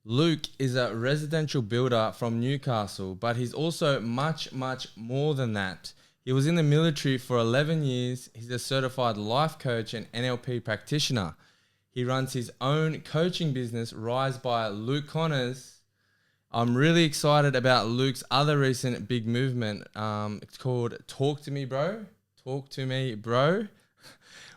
Luke is a residential builder from Newcastle, but he's also much, much more than that. He was in the military for 11 years. He's a certified life coach and NLP practitioner. He runs his own coaching business, Rise by Luke Connors. I'm really excited about Luke's other recent big movement. It's called Talk to Me Bro, Talk to Me Bro,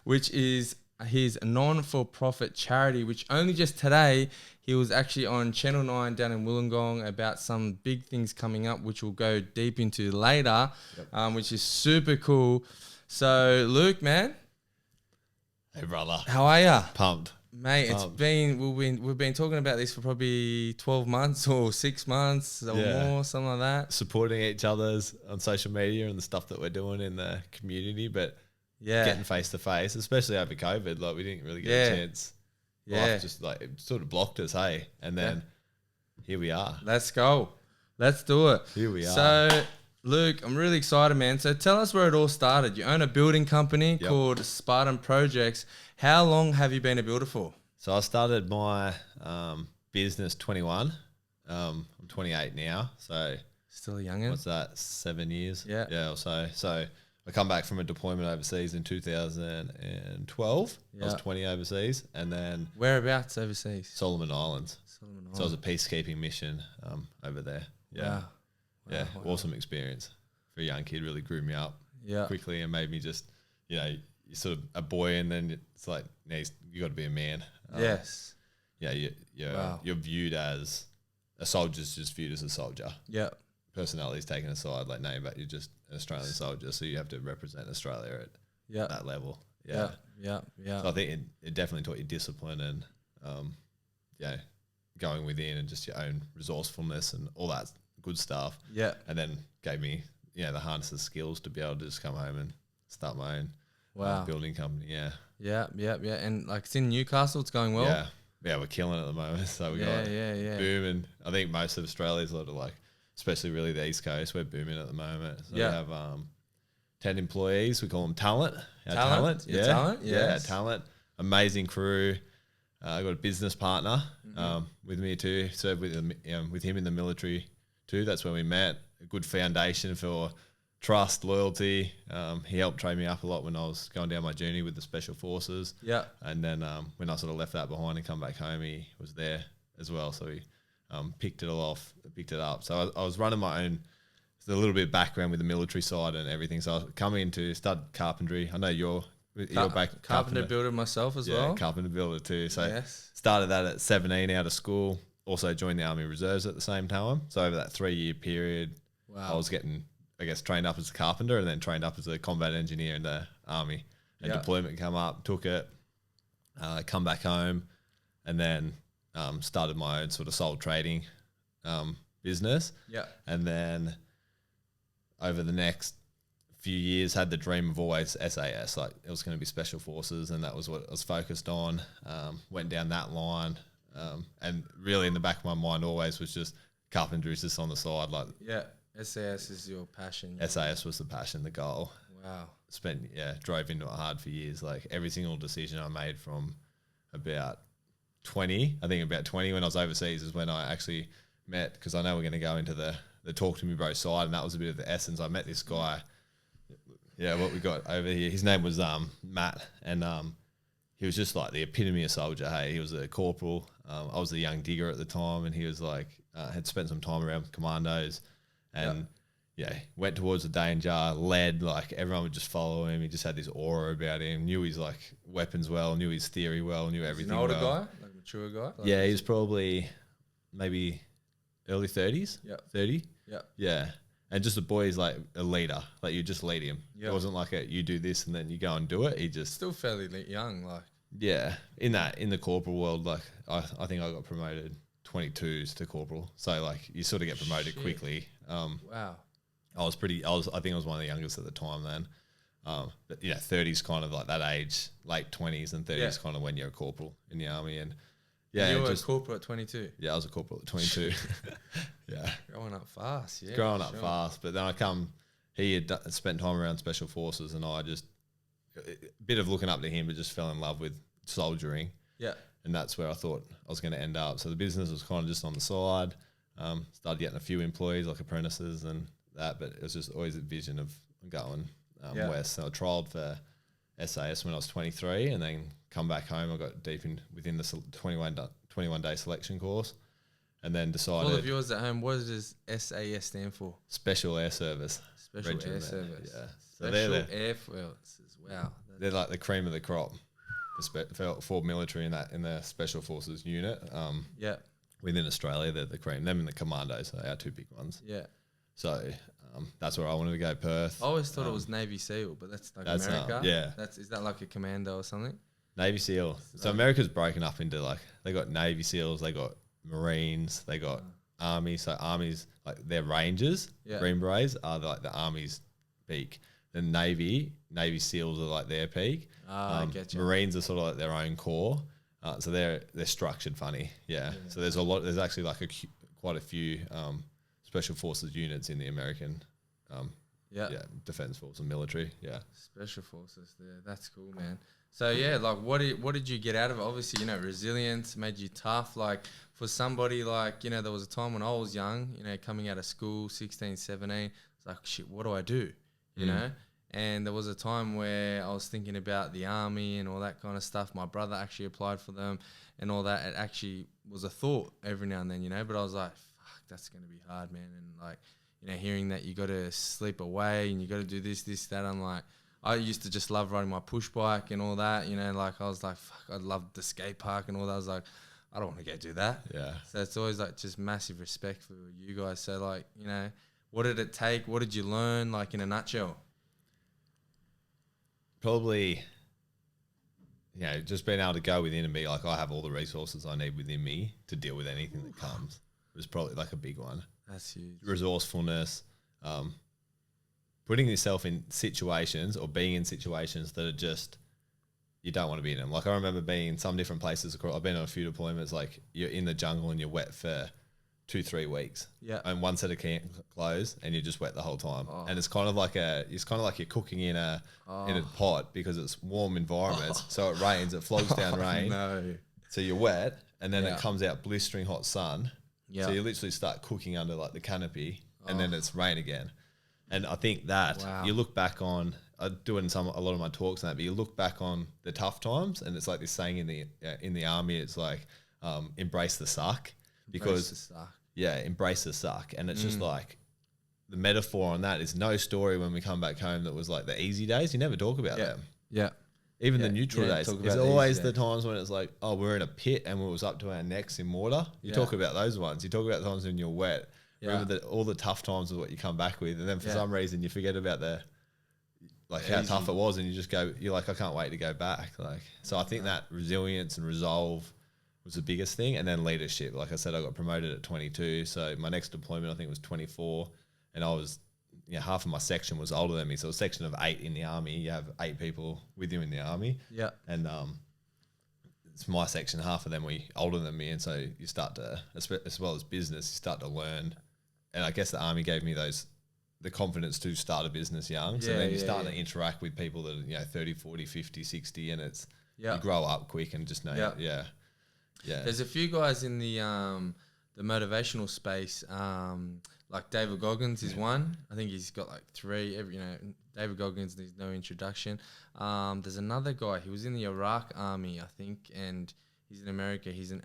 which is his non-for-profit charity, which only just today, he was actually on Channel 9 down in Wollongong about some big things coming up, which we'll go deep into later, which is super cool. So, Luke, man. Hey, brother. How are you? Pumped. Mate, we've been talking about this for probably 12 months or 6 months or more, something like that. Supporting each other's on social media and the stuff that we're doing in the community, but getting face to face, especially over COVID, like we didn't really get a chance. Life just like it sort of blocked us, hey? And then here we are. Let's go. Let's do it. Here we are. So, Luke, I'm really excited, man. So tell us where it all started. You own a building company called Spartan Projects. How long have you been a builder for? So I started my business 21. I'm 28 now. So still a youngin'. What's that? 7 years? Yeah. Yeah, or so. So I come back from a deployment overseas in 2012. I was 20 overseas, and then whereabouts overseas? Solomon Islands. So it was a peacekeeping mission over there. Yeah. Wow. Awesome experience for a young kid. Really grew me up quickly and made me just, you're sort of a boy, and then it's like, you got to be a man. Yes. Yeah. You're viewed as a soldier's just viewed as a soldier. Yeah. Personality's taken aside, like, no, but you're just an Australian soldier, so you have to represent Australia at that level. Yeah. So I think it definitely taught you discipline and, going within and just your own resourcefulness and all that good stuff. Yeah. And then gave me, the harness of skills to be able to just come home and start my own building company. Yeah. Yeah. And like, it's in Newcastle, it's going well. Yeah, we're killing it at the moment. So we got boom, and I think most of Australia's a lot of like, especially really the East Coast, we're booming at the moment. So we have 10 employees. We call them talent. Talent. Talent. Yeah, talent. Amazing crew. I got a business partner with me too. Served with him in the military too. That's when we met. A good foundation for trust, loyalty. He helped train me up a lot when I was going down my journey with the Special Forces. Yeah. And then when I sort of left that behind and come back home, he was there as well. So he picked it up. So I was running my own, a little bit of background with the military side and everything. So I was coming into stud carpentry. I know you're back carpenter builder myself as well. Yeah, carpenter builder too. So started that at 17 out of school. Also joined the Army Reserves at the same time. So over that 3-year period, I was getting, trained up as a carpenter and then trained up as a combat engineer in the Army. And deployment come up, took it, come back home, and then started my own sort of sole trading business. Yeah. And then over the next few years had the dream of always SAS, like it was going to be Special Forces, and that was what I was focused on. Went down that line, and really in the back of my mind always was just carpentry is just on the side. Like SAS is your passion. SAS was the passion, the goal. Wow. Drove into it hard for years. Like every single decision I made from about 20 when I was overseas is when I actually met, because I know we're going to go into the Talk to Me Bro side, and that was a bit of the essence. I met this guy. Yeah, what we got over here, his name was Matt, and he was just like the epitome of soldier. Hey, he was a corporal. I was a young digger at the time, and he was like had spent some time around commandos, and went towards the danger, led, like everyone would just follow him. He just had this aura about him, knew his like weapons well, knew his theory well, knew everything. An older guy, like mature guy. Like he was probably maybe early 30s. Yeah, 30. Yeah. And just the boy is like a leader. Like you just lead him. Yep. It wasn't like you do this and then you go and do it. He just still fairly young, like in the corporal world, like I think I got promoted 22s to corporal. So like you sort of get promoted quickly. Wow. I think I was one of the youngest at the time then. But 30s kind of like that age, late 20s and 30s kind of when you're a corporal in the army. And you were a corporal at 22. Yeah, I was a corporal at 22. Yeah. Growing up fast, yeah. Growing up fast. But then he had spent time around Special Forces, and I just, a bit of looking up to him, but just fell in love with soldiering. Yeah. and that's where I thought I was going to end up. So the business was kind of just on the side. Started getting a few employees, like apprentices and that, but it was just always a vision of going west. So I trialled for SAS when I was 23, and then come back home. I got deep within the 21 day selection course, and then decided. For all the viewers at home, what does SAS stand for? Special Air Service. Special Air Service. Yeah. So Special Air Forces. Wow. They're like the cream of the crop. For military in the Special Forces unit. Within Australia, they're the cream. Them and the Commandos are our two big ones. Yeah. So that's where I wanted to go, Perth. I always thought it was Navy SEAL, but that's like America. Yeah. Is that like a commando or something? Navy SEAL. So America's broken up into like, they got Navy SEALs, they got Marines, they got Army. So Army's like their Rangers, Green Berets are like the Army's peak. Then Navy SEALs are like their peak. I get you. Marines are sort of like their own corps. So they're structured funny. Yeah. So there's actually like quite a few special forces units in the American defense force and military. Yeah. Special forces there. That's cool, man. So yeah, like what did you get out of it? Obviously, resilience made you tough. Like for somebody like, there was a time when I was young, coming out of school, 16, 17, it's like, shit, what do I do? You know? And there was a time where I was thinking about the army and all that kind of stuff. My brother actually applied for them and all that. It actually was a thought every now and then, but I was like, fuck, that's going to be hard, man. And like, hearing that you got to sleep away and you got to do this, that, I'm like, I used to just love riding my push bike and all that, like I was like, fuck, I loved the skate park and all that. I was like, I don't want to go do that. Yeah. So it's always like just massive respect for you guys. So like, what did it take? What did you learn, like in a nutshell? Probably, just being able to go within and be like, I have all the resources I need within me to deal with anything that comes was probably like a big one. That's huge. Resourcefulness, putting yourself in situations or being in situations that are just, you don't want to be in them. Like I remember being in some different places. I've been on a few deployments, like you're in the jungle and you're wet for 2-3 weeks. Yeah. And one set of clothes and you're just wet the whole time. Oh. And it's kind of like you're cooking in a pot because it's warm environments. So it rains, it flows down rain. No. So you're wet and then it comes out blistering hot sun. Yeah. So you literally start cooking under like the canopy and then it's rain again. And I think that you look back on, I do it in a lot of my talks and that, but you look back on the tough times and it's like this saying in the army, it's like embrace the suck. Because embrace the suck. And it's just like the metaphor on that is no story when we come back home that was like the easy days. You never talk about them. Yeah. Even the neutral days. It's always the times when it's like, oh, we're in a pit and we was up to our necks in water. You talk about those ones. You talk about the times when you're wet. Remember all the tough times is what you come back with. And then for some reason you forget about how tough it was and you just go, you're like, I can't wait to go back. So I think that resilience and resolve was the biggest thing. And then leadership. Like I said, I got promoted at 22. So my next deployment, I think, was 24. And I was, half of my section was older than me. So a section of 8 in the army. You have 8 people with you in the army. Yeah. And it's my section, half of them were older than me. And so you start to, as well as business, you start to learn. And I guess the army gave me the confidence to start a business young. So then you start to interact with people that are, 30, 40, 50, 60. And it's, you grow up quick and just know, Yeah. There's a few guys in the motivational space, like David Goggins is one. I think he's got like 3. David Goggins needs no introduction. There's another guy. He was in the Iraq army, I think, and he's in America. He's an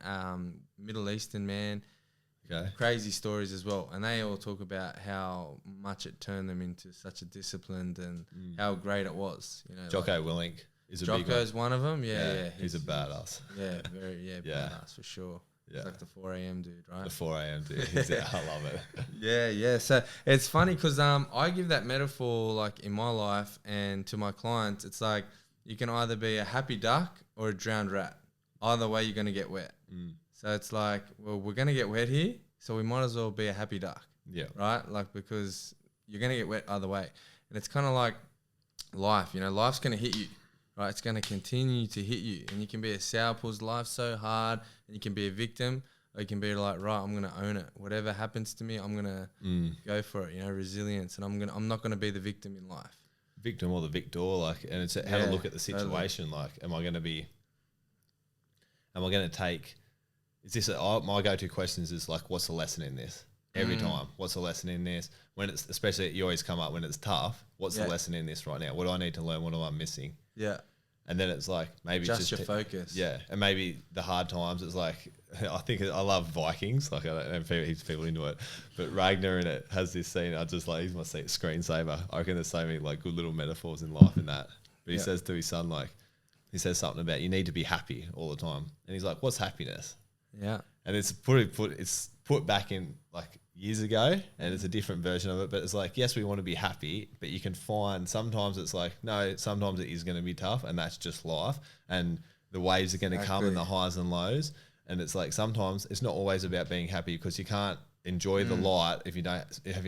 Middle Eastern man. Okay. Crazy stories as well, and they all talk about how much it turned them into such a disciplined and how great it was. Jocko Willink. Jocko's one of them. Yeah. He's a badass. Yeah, badass for sure. Yeah. He's like the 4 a.m. dude, right? The 4 a.m. dude. I love it. Yeah. So it's funny because I give that metaphor like in my life and to my clients. It's like you can either be a happy duck or a drowned rat. Either way, you're going to get wet. So it's like, well, we're going to get wet here, so we might as well be a happy duck. Yeah. Right? Like, because you're going to get wet either way. And it's kind of like life, life's going to hit you. Right, it's going to continue to hit you, and you can be a sourpuss. Life's so hard, and you can be a victim, or you can be like, right, I'm going to own it. Whatever happens to me, I'm going to go for it. resilience, and I'm not going to be the victim in life. Victim or the victor, and it's how to look at the situation. Totally. Like, am I going to be? am I going to take, is this, my go-to questions is like, what's the lesson in this? Every time, what's the lesson in this? When it's, especially you always come up when it's tough, what's the lesson in this right now? What do I need to learn? What am I missing? Yeah. And then it's like, maybe just your focus. Yeah. And maybe the hard times, it's like, I think I love Vikings. Like, I don't know if people into it, but Ragnar in it has this scene. I just like, he's my screensaver. I reckon there's so many like good little metaphors in life in that. But he says to his son, like, he says something about you need to be happy all the time. And he's like, what's happiness? Yeah. And it's put back in like years ago, and it's a different version of it. But it's like, yes, we want to be happy, but you can find sometimes it's like, no, sometimes it is going to be tough, and that's just life. And the waves are going to come and the highs and lows. And it's like, sometimes it's not always about being happy, because you can't enjoy the light if you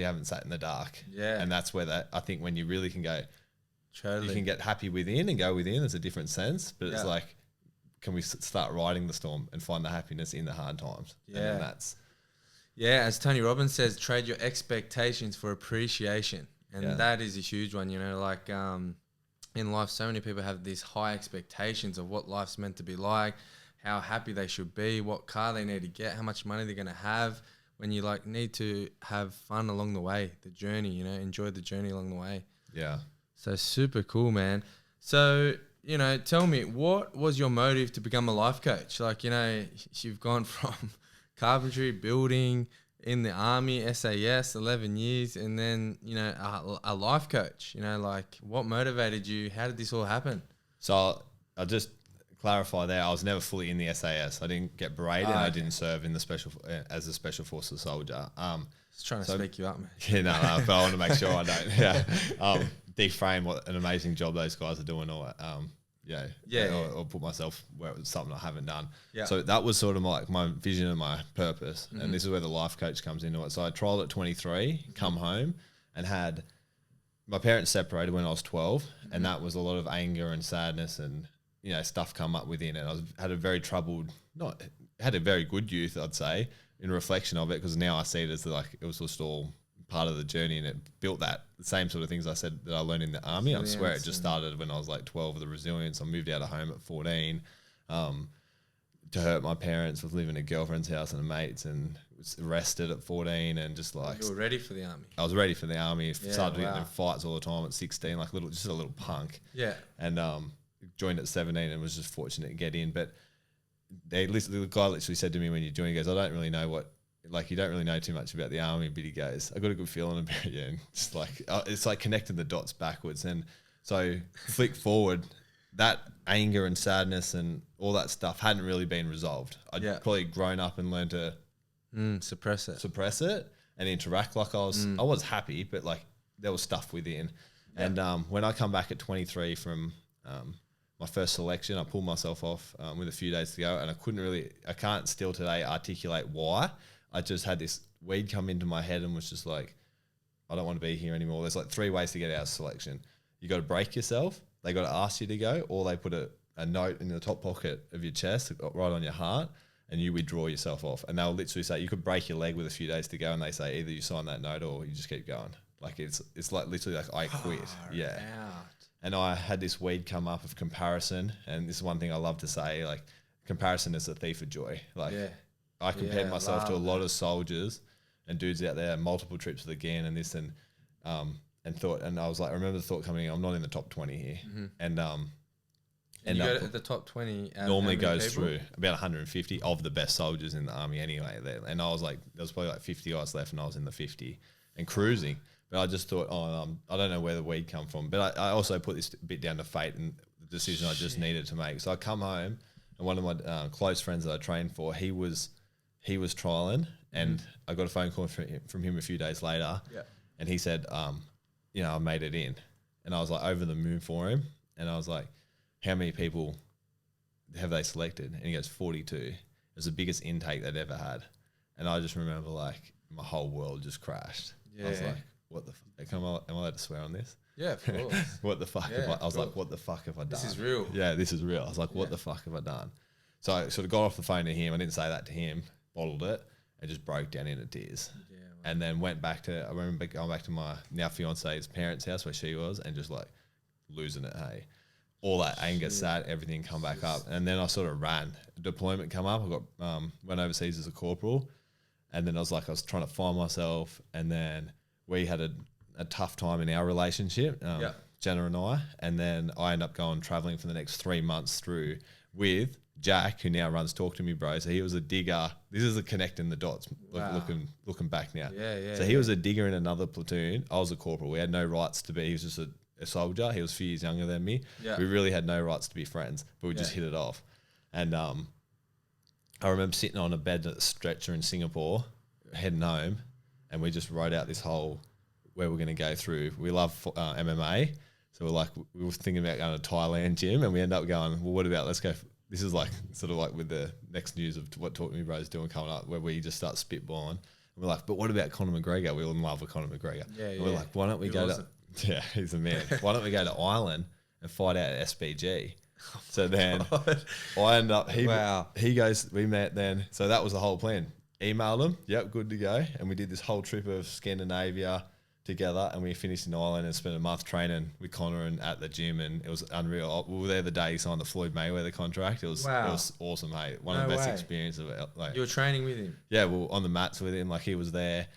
haven't sat in the dark. Yeah. And that's where I think when you really can go, totally. You can get happy within and go within. It's a different sense, but it's like, can we start riding the storm and find the happiness in the hard times? Yeah. And that's. Yeah. As Tony Robbins says, trade your expectations for appreciation. And that is a huge one, you know, like, in life, so many people have these high expectations of what life's meant to be like, how happy they should be, what car they need to get, how much money they're going to have, when you like need to have fun along the way, the journey, you know, enjoy the journey along the way. Yeah. So super cool, man. So, you know, tell me, what was your motive to become a life coach? Like, you know, you've gone from carpentry, building, in the army, SAS, 11 years, and then, you know, a life coach. You know, like, what motivated you? How did this all happen? So I'll just clarify there. I was never fully in the SAS. I didn't get berated, and I didn't serve in the as a special forces soldier. Just trying to speak you up, man. Yeah, no, but I want to make sure I don't. Yeah. Deframe what an amazing job those guys are doing, or or put myself where it was something I haven't done. Yeah. So that was sort of my vision and my purpose, and this is where the life coach comes into it. So I trialed at 23, come home, and had my parents separated when I was 12, and that was a lot of anger and sadness and, you know, stuff come up within it. Had a very good youth, I'd say, in reflection of it, because now I see it as like it was just all part of the journey, and it built the same sort of things I said that I learned in the army. I swear it just started when I was like 12 with the resilience. I moved out of home at 14 to hurt my parents, with living at a girlfriend's house and a mate's, and was arrested at 14, and just like... You were ready for the army. I was ready for the army. Started getting in fights all the time at 16, like just a little punk. Yeah. And joined at 17 and was just fortunate to get in. But the guy literally said to me when you joined, he goes, I don't really know you don't really know too much about the army, but he goes, I got a good feeling about you. And just like, it's like connecting the dots backwards. And so flick forward, that anger and sadness and all that stuff hadn't really been resolved. I'd probably grown up and learned to suppress it and interact like I was happy, but like there was stuff within. Yeah. And when I come back at 23 from my first selection, I pulled myself off with a few days to go, and I can't still today articulate why. I just had this weed come into my head and was just like, I don't want to be here anymore. There's like 3 ways to get out of selection. You got to break yourself. They got to ask you to go, or they put a note in the top pocket of your chest, right on your heart, and you withdraw yourself off. And they'll literally say, you could break your leg with a few days to go, and they say either you sign that note or you just keep going. Like it's like literally like I quit. Yeah. And I had this weed come up of comparison, and this is one thing I love to say, like comparison is a thief of joy. Like I compared myself to a lot of soldiers and dudes out there, multiple trips to the GAN and this and thought, and I was like, I remember the thought coming in, I'm not in the top 20 here. And you go to the top 20 normally goes through about 150 of the best soldiers in the army anyway there. And I was like, there was probably like 50 guys left, and I was in the 50 and cruising. But I just thought, I don't know where the weed come from. But I also put this bit down to fate and the decision I just needed to make. So I come home, and one of my close friends that I trained for, he was trialing, and I got a phone call from him a few days later, and he said, I made it in. And I was like over the moon for him. And I was like, how many people have they selected? And he goes, 42. It was the biggest intake they'd ever had. And I just remember like my whole world just crashed. I was like, what the fuck? Am I allowed to swear on this? Yeah, of course. What the fuck? I was like, what the fuck have I done? This is real. Yeah, this is real. I was like, what the fuck have I done? So I sort of got off the phone to him. I didn't say that to him, bottled it, and just broke down into tears. Yeah, wow. And then went back I remember going back to my now fiance's parents' house where she was, and just like losing it, hey. all that anger sat, everything come back up. And then I sort of ran. Deployment come up. I got went overseas as a corporal. And then I was trying to find myself. And then we had a tough time in our relationship, Jenna and I. And then I ended up going traveling for the next 3 months through with Jack, who now runs Talk to Me Bro. So he was a digger. This is a connecting the dots, looking back now. So he was a digger in another platoon. I was a corporal. We had no rights to be. He was just a soldier. He was a few years younger than me. We really had no rights to be friends, but we just hit it off. And I remember sitting on a bed at the stretcher in Singapore, heading home, and we just wrote out this whole where we're going to go through. We love MMA. So we were thinking about going to Thailand gym, and we ended up going, well, what about, let's go. This is sort of with the next news of what Talk to Me Bro is doing coming up, where we just start spitballing. And we're like, but what about Conor McGregor? We all in love with Conor McGregor. And we're like, why don't we go to... Yeah, he's a man. Why don't we go to Ireland and fight out at SBG? So then I end up... He goes... We met then. So that was the whole plan. Emailed him. Yep, good to go. And we did this whole trip of Scandinavia together, and we finished in Ireland and spent a month training with Conor and at the gym, and it was unreal. We were there the day he signed the Floyd Mayweather contract. It was awesome, mate. One of the best experiences of it. You were training with him? Yeah, we were on the mats with him. He was there.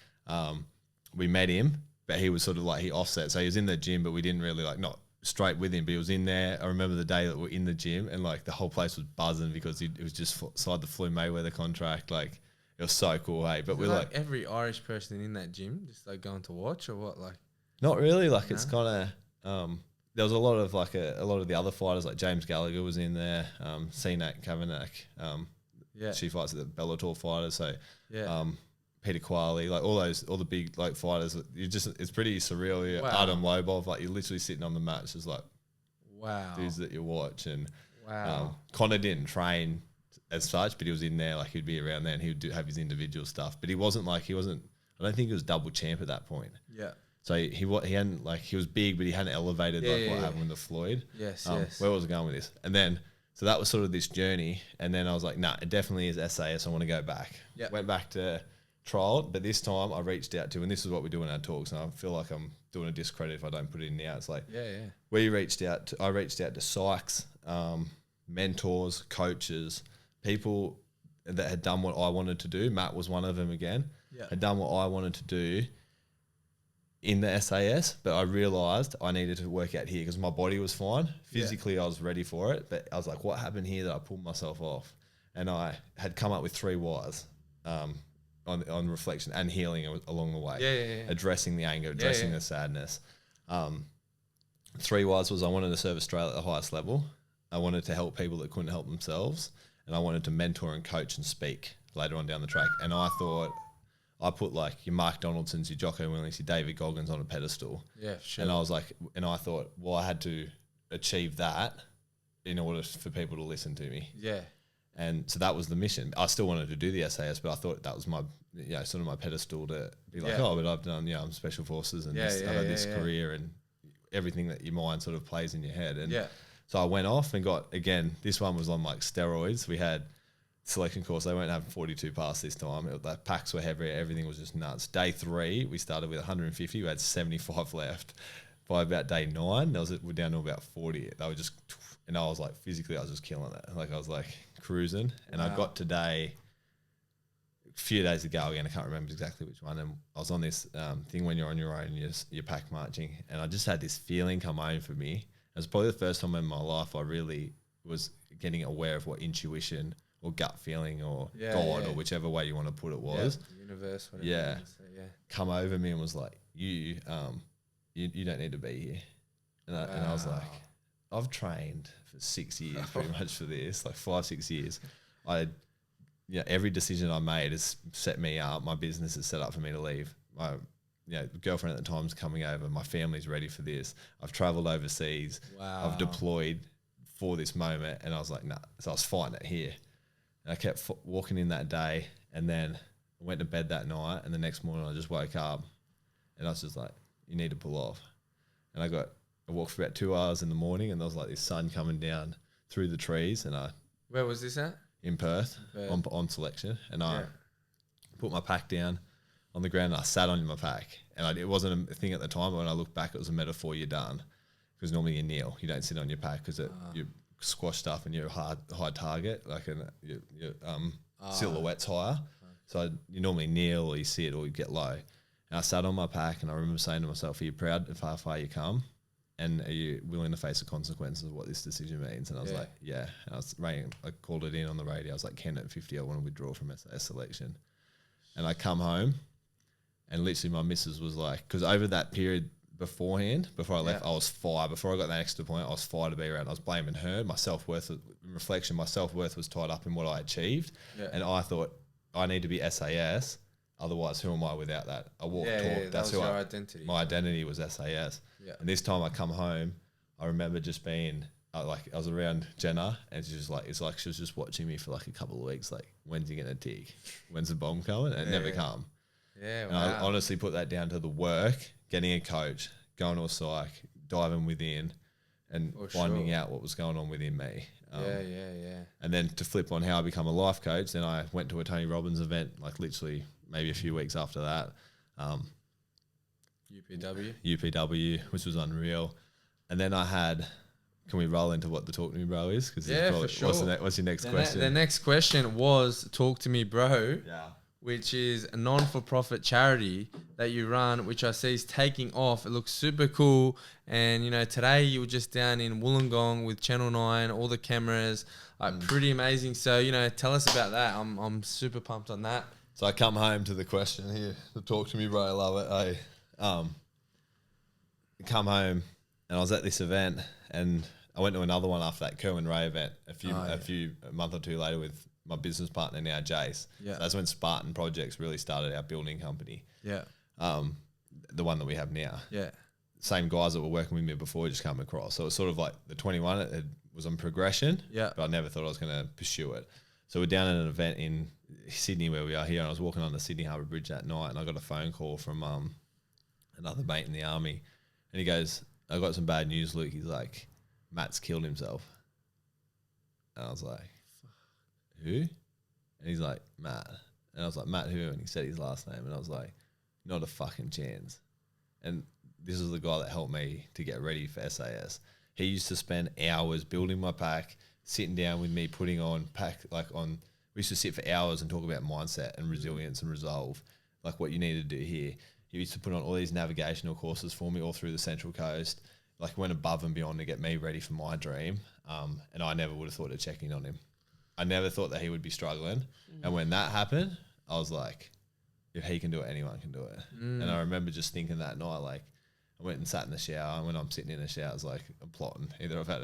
We met him, but he was sort of he offset. So he was in the gym, but we didn't really not straight with him, but he was in there. I remember the day that we were in the gym, and the whole place was buzzing because it was just signed the Floyd Mayweather contract. It was so cool, hey. But we're every Irish person in that gym, just going to watch, or what? Not really. It's kind of there was a lot of a lot of the other fighters, like James Gallagher was in there, Cenac Kavanagh. She fights at the Bellator fighters. So Peter Qualley, all the big fighters. It's pretty surreal. Adam Lobov, you're literally sitting on the mat, it's just dudes that you watch. And Conor didn't train as such, but he was in there, he'd be around there, and he would have his individual stuff. But he wasn't I don't think he was double champ at that point. Yeah. So he hadn't he was big, but he hadn't elevated what happened with Floyd. Yes. Where was I going with this? And then so that was sort of this journey, and then I was like, it definitely is SAS. I want to go back. Yep. Went back to trial, but this time I reached out to, and this is what we do in our talks, and I feel like I'm doing a discredit if I don't put it in now. It's I reached out to psychs, mentors, coaches, people that had done what I wanted to do. Matt was one of them again. Had done what I wanted to do in the SAS, but I realised I needed to work out here because my body was fine. Physically, I was ready for it, but I was like, what happened here that I pulled myself off? And I had come up with 3 whys on reflection and healing along the way. Addressing the anger, addressing the sadness. 3 whys was I wanted to serve Australia at the highest level. I wanted to help people that couldn't help themselves. And I wanted to mentor and coach and speak later on down the track. And I thought I put your Mark Donaldsons, your Jocko Willings, your David Goggins on a pedestal. Yeah, sure. And I thought, well, I had to achieve that in order for people to listen to me. Yeah. And so that was the mission. I still wanted to do the SAS, but I thought that was my, sort of my pedestal to be but I've done, I'm Special Forces and I've had this career and everything that your mind sort of plays in your head. And so I went off and got, again, this one was on steroids. We had selection course. They weren't having 42 pass this time. The packs were heavy. Everything was just nuts. Day 3, we started with 150. We had 75 left. By about day 9, we're down to about 40. They were just, and I was physically, I was just killing it. I was cruising. And I got today, a few days ago again, I can't remember exactly which one. And I was on this thing when you're on your own, you're pack marching. And I just had this feeling come over for me. It was probably the first time in my life I really was getting aware of what intuition or gut feeling or God or whichever way you want to put it was. Universe, whatever you want to say, come over me and was like, you don't need to be here. And I was like, I've trained for 6 years pretty much for this, 5-6 years. Every decision I made has set me up. My business is set up for me to leave. My girlfriend at the time is coming over. My family's ready for this. I've traveled overseas. Wow. I've deployed for this moment. And I was like, nah. So I was fighting it here. And I kept walking in that day. And then I went to bed that night. And the next morning I just woke up. And I was just like, you need to pull off. And I walked for about 2 hours in the morning. And there was this sun coming down through the trees. And where was this at? In Perth. On selection. And I put my pack down on the ground and I sat on my pack. And it wasn't a thing at the time, but when I look back, it was a metaphor. You're done. because normally you kneel. You don't sit on your pack because you squash stuff and you're high target, like your silhouette's higher. So you normally kneel or you sit or you get low. And I sat on my pack and I remember saying to myself, are you proud of how far you come? And are you willing to face the consequences of what this decision means? And I was like, yeah. And I called it in on the radio. I was like, Ken, at 50, I want to withdraw from SAS selection. And I come home and literally my missus was like, because over that period beforehand, before I left, I was fired. Before I got that extra point, I was fired to be around. I was blaming her. My self-worth, in reflection, my self-worth was tied up in what I achieved. Yeah. And I thought, I need to be SAS. Otherwise, who am I without that? I walk, talk. That's who your identity. My identity was SAS. Yeah. And this time I come home, I remember just being I was around Jenna, and she's like, it's like she was just watching me for like a couple of weeks. Like, when's he gonna dig? When's the bomb coming? And it never come. Yeah. And I honestly put that down to the work, getting a coach, going to a psych, diving within, and finding out what was going on within me. And then to flip on how I become a life coach, then I went to a Tony Robbins event, like literally maybe a few weeks after that. UPW, which was unreal. And then I had, can we roll into what the Talk to Me Bro is? Cause for sure. What's your next question? The next question was Talk to Me Bro. Yeah. Which is a non-for-profit charity that you run, which I see is taking off. It looks super cool. And, you know, today you were just down in Wollongong with Channel 9, all the cameras, pretty amazing. So, you know, tell us about that. I'm super pumped on that. So I come home to the question here, the Talk to Me Bro, I love it. I come home and I was at this event and I went to another one after that Kerwin Ray event a month or two later with my business partner now, Jace. Yeah. So that's when Spartan Projects really started our building company. Yeah. The one that we have now. Yeah. Same guys that were working with me before just come across. So it's sort of like the 21, it was on progression. Yeah. But I never thought I was going to pursue it. So we're down at an event in Sydney where we are here, and I was walking on the Sydney Harbour Bridge that night, and I got a phone call from another mate in the army, and he goes, "I got some bad news, Luke." He's like, "Matt's killed himself." And I was like, "Who?" And he's like, "Matt." And I was like, "Matt who?" And he said his last name, and I was like, "Not a fucking chance." And this is the guy that helped me to get ready for SAS. He used to spend hours building my pack, sitting down with me, putting on pack, we used to sit for hours and talk about mindset and resilience and resolve, like what you need to do here. He used to put on all these navigational courses for me all through the Central Coast, like went above and beyond to get me ready for my dream. And I never would have thought of checking on him. I never thought that he would be struggling. And when that happened, I was like, if he can do it, anyone can do it. And I remember just thinking that night, like, I went and sat in the shower, and when I'm sitting in the shower, I was like, I'm plotting. Either I've had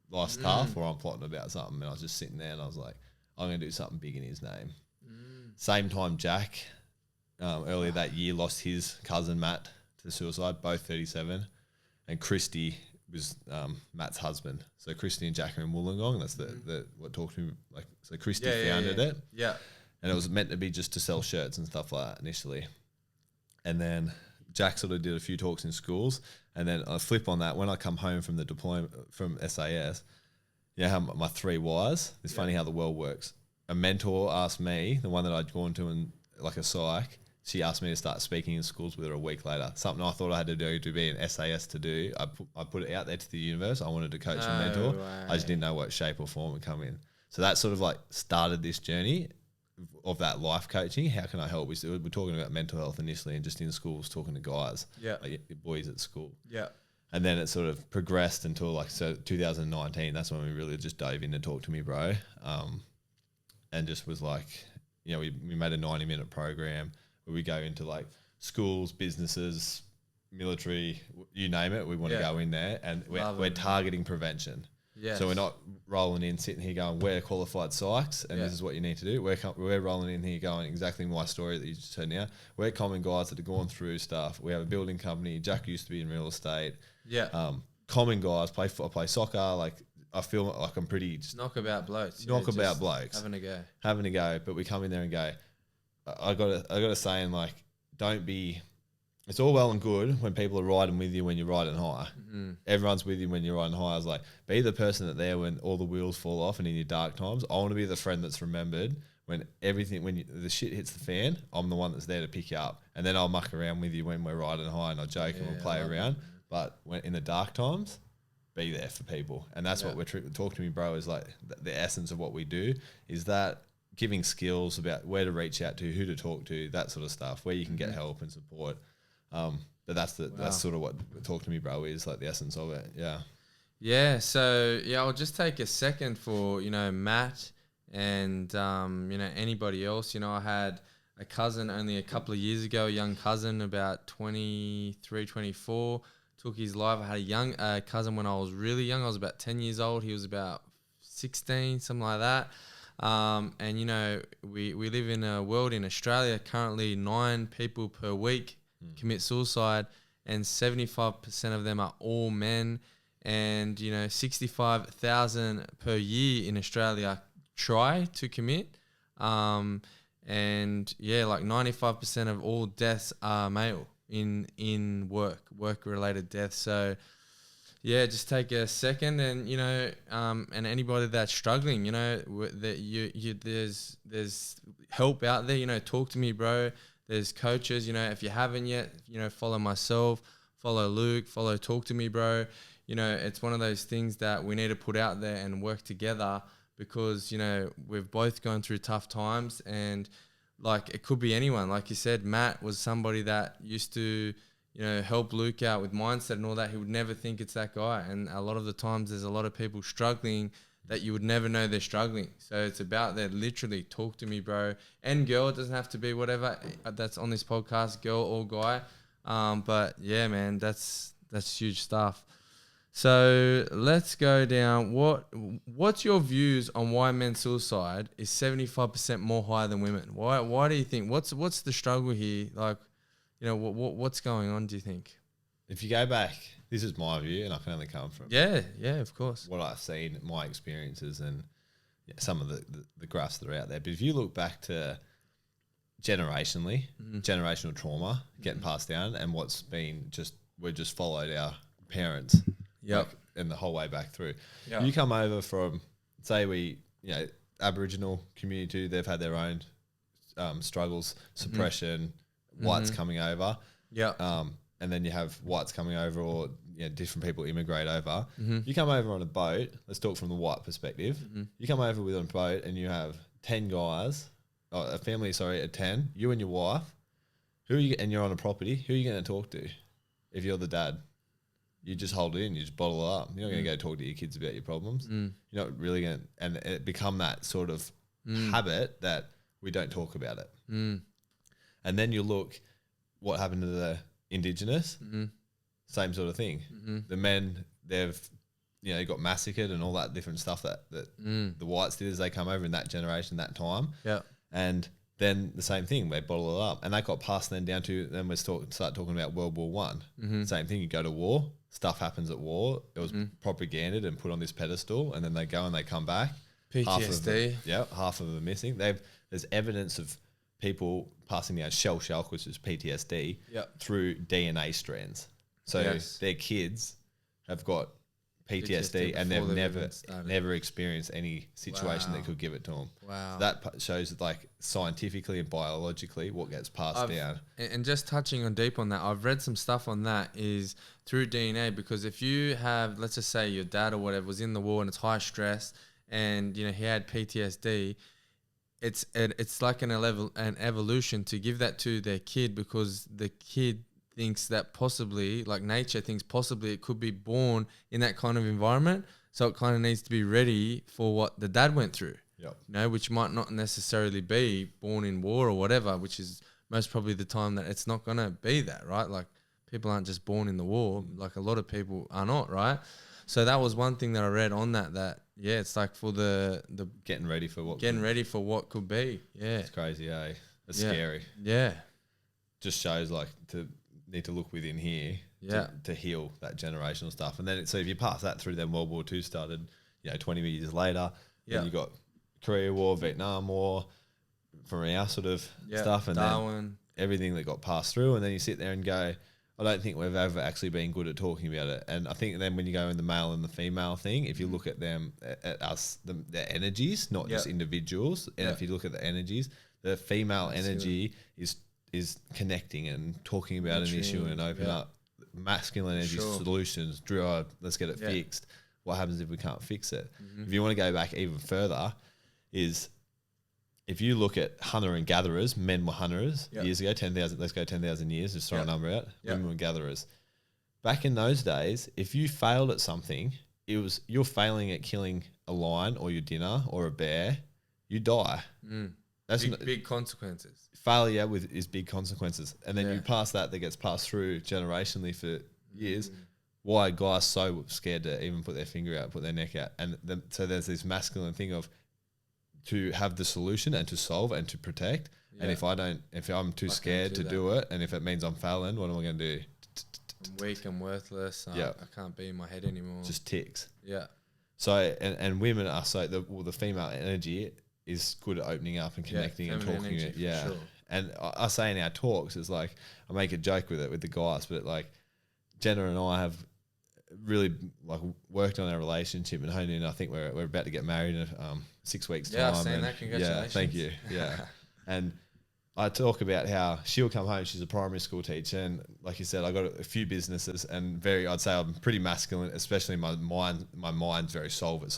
life's tough or I'm plotting about something. And I was just sitting there and I was like, I'm going to do something big in his name. Same time, Jack, earlier that year, lost his cousin Matt to suicide, both 37. And Christy was Matt's husband. So Christy and Jack are in Wollongong. That's the what Talk to Me, like, so Christy founded it. Yeah. And it was meant to be just to sell shirts and stuff like that initially. And then Jack sort of did a few talks in schools, and then I flip on that. When I come home from the deployment from SAS, how my 3 whys. It's funny how the world works. A mentor asked me, the one that I'd gone to in like a psych, she asked me to start speaking in schools with her a week later. Something I thought I had to do to be an SAS to do. I put it out there to the universe. I wanted to coach and mentor. Right. I just didn't know what shape or form would come in. So that sort of like started this journey of that life coaching. How can I help? We're talking about mental health initially, and just in schools talking to guys, like boys at school. Yeah. And then it sort of progressed until 2019. That's when we really just dove in to Talk to Me Bro, and just was like, we made a 90-minute program where we go into like schools, businesses, military, you name it. We want to go in there, and we're targeting prevention. Yes. So we're not rolling in, sitting here going, we're qualified psychs and this is what you need to do. We're rolling in here going exactly my story that you just heard now. We're common guys that have gone through stuff. We have a building company. Jack used to be in real estate. Yeah. Common guys, I play soccer. Like, I feel like I'm pretty... Just knockabout blokes. Knockabout blokes. Having a go. But we come in there and go, I got to say, and like, don't be... It's all well and good when people are riding with you when you're riding high. Mm-hmm. Everyone's with you when you're riding high. I was like, be the person that there when all the wheels fall off and in your dark times. I want to be the friend that's remembered when the shit hits the fan. I'm the one that's there to pick you up, and then I'll muck around with you when we're riding high, and I'll joke and we'll play around. But when in the dark times, be there for people. And that's what we're Talk to Me Bro is like the essence of what we do is that giving skills about where to reach out to, who to talk to, that sort of stuff, where you can get help and support. But that's sort of what Talk to Me Bro is, like the essence of it. Yeah. Yeah. So I'll just take a second for, Matt and, anybody else. I had a cousin only a couple of years ago, a young cousin about 23, 24, took his life. I had a young cousin when I was really young. I was about 10 years old. He was about 16, something like that. And, we live in a world in Australia, currently 9 people per week commit suicide, and 75% of them are all men. And, 65,000 per year in Australia try to commit. And, like 95% of all deaths are male in work-related deaths. So, just take a second and, and anybody that's struggling, that there's help out there, talk to me, bro. There's coaches, if you haven't yet, follow myself, follow Luke, follow Talk to Me Bro. It's one of those things that we need to put out there and work together because, we've both gone through tough times and like it could be anyone. Like you said, Matt was somebody that used to, help Luke out with mindset and all that. He would never think it's that guy. And a lot of the times there's a lot of people struggling that you would never know they're struggling. So it's about that, literally talk to me, bro. And girl, it doesn't have to be whatever that's on this podcast, girl or guy. But yeah, man, that's huge stuff. So let's go down. What's your views on why men's suicide is 75% more higher than women? Why do you think? What's the struggle here? Like, what's going on, do you think? If you go back, this is my view, and I can only come from of course, what I've seen, my experiences, and some of the graphs that are out there. But if you look back to generational trauma getting passed down, and what's been we just followed our parents, and the whole way back through. Yep. You come over from, say Aboriginal community, they've had their own struggles, suppression, whites coming over. And then you have whites coming over or different people immigrate over. You come over on a boat, let's talk from the white perspective. You come over with on a boat and you have 10 guys, a family, of 10, you and your wife, and you're on a property, who are you going to talk to if you're the dad? You just hold it in, you just bottle it up. You're not going to go talk to your kids about your problems. You're not really going to, and it become that sort of habit that we don't talk about it. And then you look what happened to the Indigenous, same sort of thing. The men, they've got massacred and all that different stuff that the whites did as they come over in that generation, that time. And then the same thing, they bottle it up, and that got passed then down to, then we start talking about World War One. Same thing, you go to war, stuff happens at war. It was propagandaed and put on this pedestal, and then they go and they come back. PTSD. Half of them missing. There's evidence of people passing down shell shock, which is PTSD, through DNA strands. So their kids have got PTSD and they've never experienced any situation that could give it to them. Wow. So that shows that, like, scientifically and biologically what gets passed down. And just touching on deep on that, I've read some stuff on that is through DNA, because if you have, let's just say your dad or whatever was in the war and it's high stress and he had PTSD, it's like an evolution to give that to their kid, because the kid thinks that possibly, like nature thinks possibly it could be born in that kind of environment. So it kind of needs to be ready for what the dad went through, which might not necessarily be born in war or whatever, which is most probably the time that it's not going to be that, right? Like people aren't just born in the war. Like a lot of people are not, right? So that was one thing that I read on that it's like for the getting ready for what could be. Yeah. It's crazy, eh? It's scary. Yeah. Just shows like to need to look within here to heal that generational stuff. And then so if you pass that through, then World War II started, 20 years later. Then you got Korea War, Vietnam War, from our sort of stuff, and Darwin, then everything that got passed through. And then you sit there and go, I don't think we've ever actually been good at talking about it. And I think then when you go in the male and the female thing, if you look at them, at us, their energies, not just individuals, and if you look at the energies, the female energy is connecting and talking about an issue and open up masculine energy solutions, drive, let's get it fixed. What happens if we can't fix it? If you want to go back even further, is if you look at hunter and gatherers, men were hunters years ago, 10,000, let's go 10,000 years, just throw a number out. Women were gatherers. Back in those days, if you failed at something, you're failing at killing a lion or your dinner or a bear, you die. That's big consequences. Failure is big consequences. And then you pass that gets passed through generationally for years. Why are guys so scared to even put their finger out, put their neck out? And so there's this masculine thing of to have the solution and to solve and to protect. And if I'm too scared to do it, and if it means I'm failing, what am I going to do? I'm weak, I'm worthless. I can't be in my head anymore. Just ticks. Yeah. So, and women are the female energy is good at opening up and connecting and talking. Sure. And I say in our talks, it's like, I make a joke with it with the guys, but like Jenna and I have really like worked on our relationship and honed in. I think we're about to get married in 6 weeks time. Yeah, I've seen that. Congratulations. Yeah, thank you. Yeah. And I talk about how she'll come home. She's a primary school teacher, and like you said, I got a few businesses, and I'd say I'm pretty masculine, especially my mind. My mind's very solve it.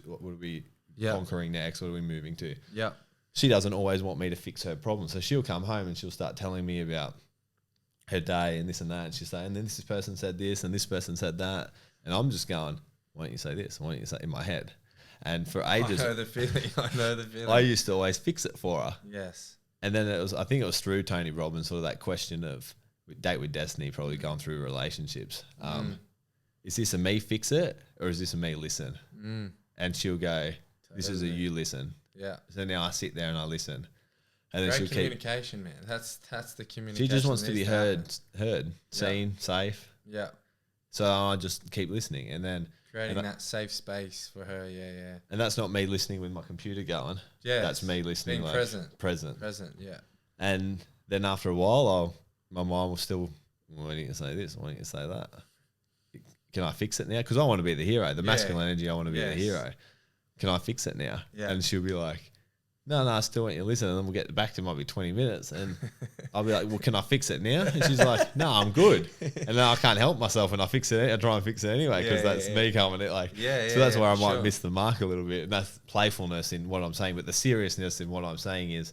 What are we conquering next? What are we moving to? Yeah. She doesn't always want me to fix her problem, so she'll come home and she'll start telling me about her day and this and that, and she'll say, and then this person said this, and this person said that, and I'm just going, why don't you say this? Why don't you say in my head? And for ages, I know the feeling. I used to always fix it for her. Yes. And then I think it was through Tony Robbins, sort of that question of date with destiny, probably going through relationships. Is this a me fix it, or is this a me listen? And she'll go, this is a you listen. Yeah. So now I sit there and I listen. And then Great she'll communication, man. That's the communication. She just wants to be heard, seen, safe. Yeah. So I just keep listening, and then creating that safe space for her. Yeah. And that's not me listening with my computer going. Yeah. That's me listening, being like present. Yeah. And then after a while, my mind will still, why don't you say this? Why don't you say that? Can I fix it now? Because I want to be the hero. The masculine energy, I want to be the hero. Can I fix it now? Yeah. And she'll be like, no, I still want you to listen. And then we'll get back to might be 20 minutes. And I'll be like, well, can I fix it now? And she's like, no, I'm good. And then I can't help myself when I fix it. I try and fix it anyway because that's me coming in. So that's where I might miss the mark a little bit. And that's playfulness in what I'm saying. But the seriousness in what I'm saying is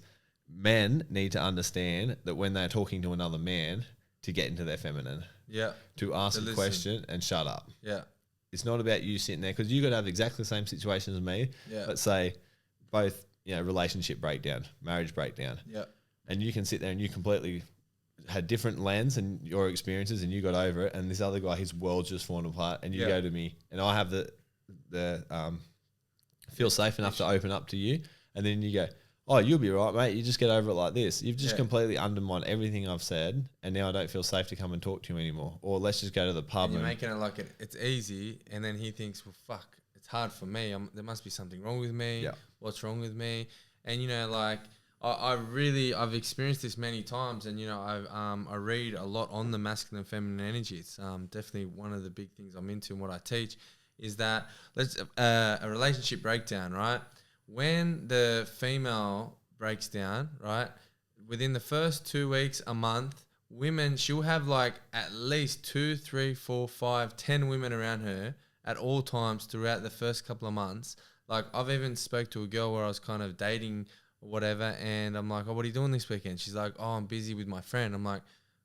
men need to understand that when they're talking to another man, to get into their feminine. Yeah. To ask a question and shut up. Yeah. It's not about you sitting there because you got to have exactly the same situation as me. Yeah. Let's say both, relationship breakdown, marriage breakdown. Yeah. And you can sit there and you completely had different lens and your experiences and you got over it. And this other guy, his world's just fallen apart. And you go to me and I have the feel safe enough to open up to you. And then you go, oh, you'll be right, mate. You just get over it like this. You've just completely undermined everything I've said, and now I don't feel safe to come and talk to you anymore. Or let's just go to the pub. And you're making it like it's easy, and then he thinks, well, fuck, it's hard for me. There must be something wrong with me. Yeah. What's wrong with me? And I've experienced this many times, and I read a lot on the masculine and feminine energy. It's definitely one of the big things I'm into, and what I teach is that a relationship breakdown, right? When the female breaks down, right, within the first 2 weeks, a month, she'll have like at least 2, 3, 4, 5, 10 women around her at all times throughout the first couple of months. Like I've even spoke to a girl where I was kind of dating or whatever, and I'm like, oh, what are you doing this weekend? She's like, oh, I'm busy with my friend. I'm like,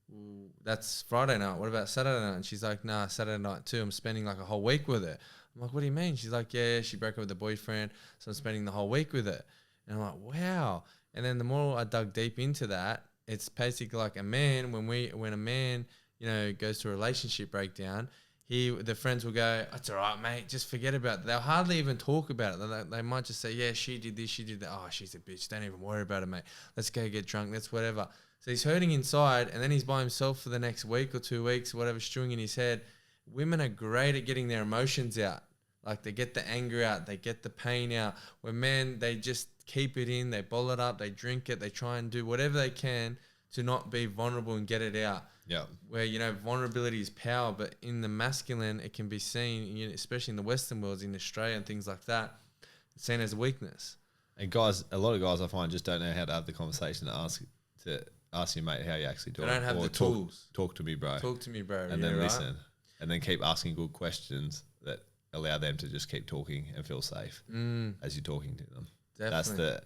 well, that's Friday night. What about Saturday night? And she's like, nah, Saturday night too. I'm spending like a whole week with her. I'm like, what do you mean? She's like, yeah, she broke up with her boyfriend, so I'm spending the whole week with her. And I'm like, wow. And then the more I dug deep into that, it's basically like a man, when a man, goes through a relationship breakdown, the friends will go, it's all right, mate, just forget about it. They'll hardly even talk about it. They might just say, yeah, she did this, she did that. Oh, she's a bitch. Don't even worry about it, mate. Let's go get drunk. That's whatever. So he's hurting inside, and then he's by himself for the next week or 2 weeks, whatever, stewing in his head. Women are great at getting their emotions out. Like they get the anger out, they get the pain out. Where men, they just keep it in, they bottle it up, they drink it, they try and do whatever they can to not be vulnerable and get it out. Yeah. Where, vulnerability is power, but in the masculine, it can be seen, especially in the Western worlds, in Australia and things like that, it's seen as a weakness. And guys, a lot of guys I find just don't know how to have the conversation to ask your mate how you actually do it. They don't have the tools. Talk to me, bro. Talk to me, bro. And then listen. And then keep asking good questions that allow them to just keep talking and feel safe as you're talking to them. Definitely.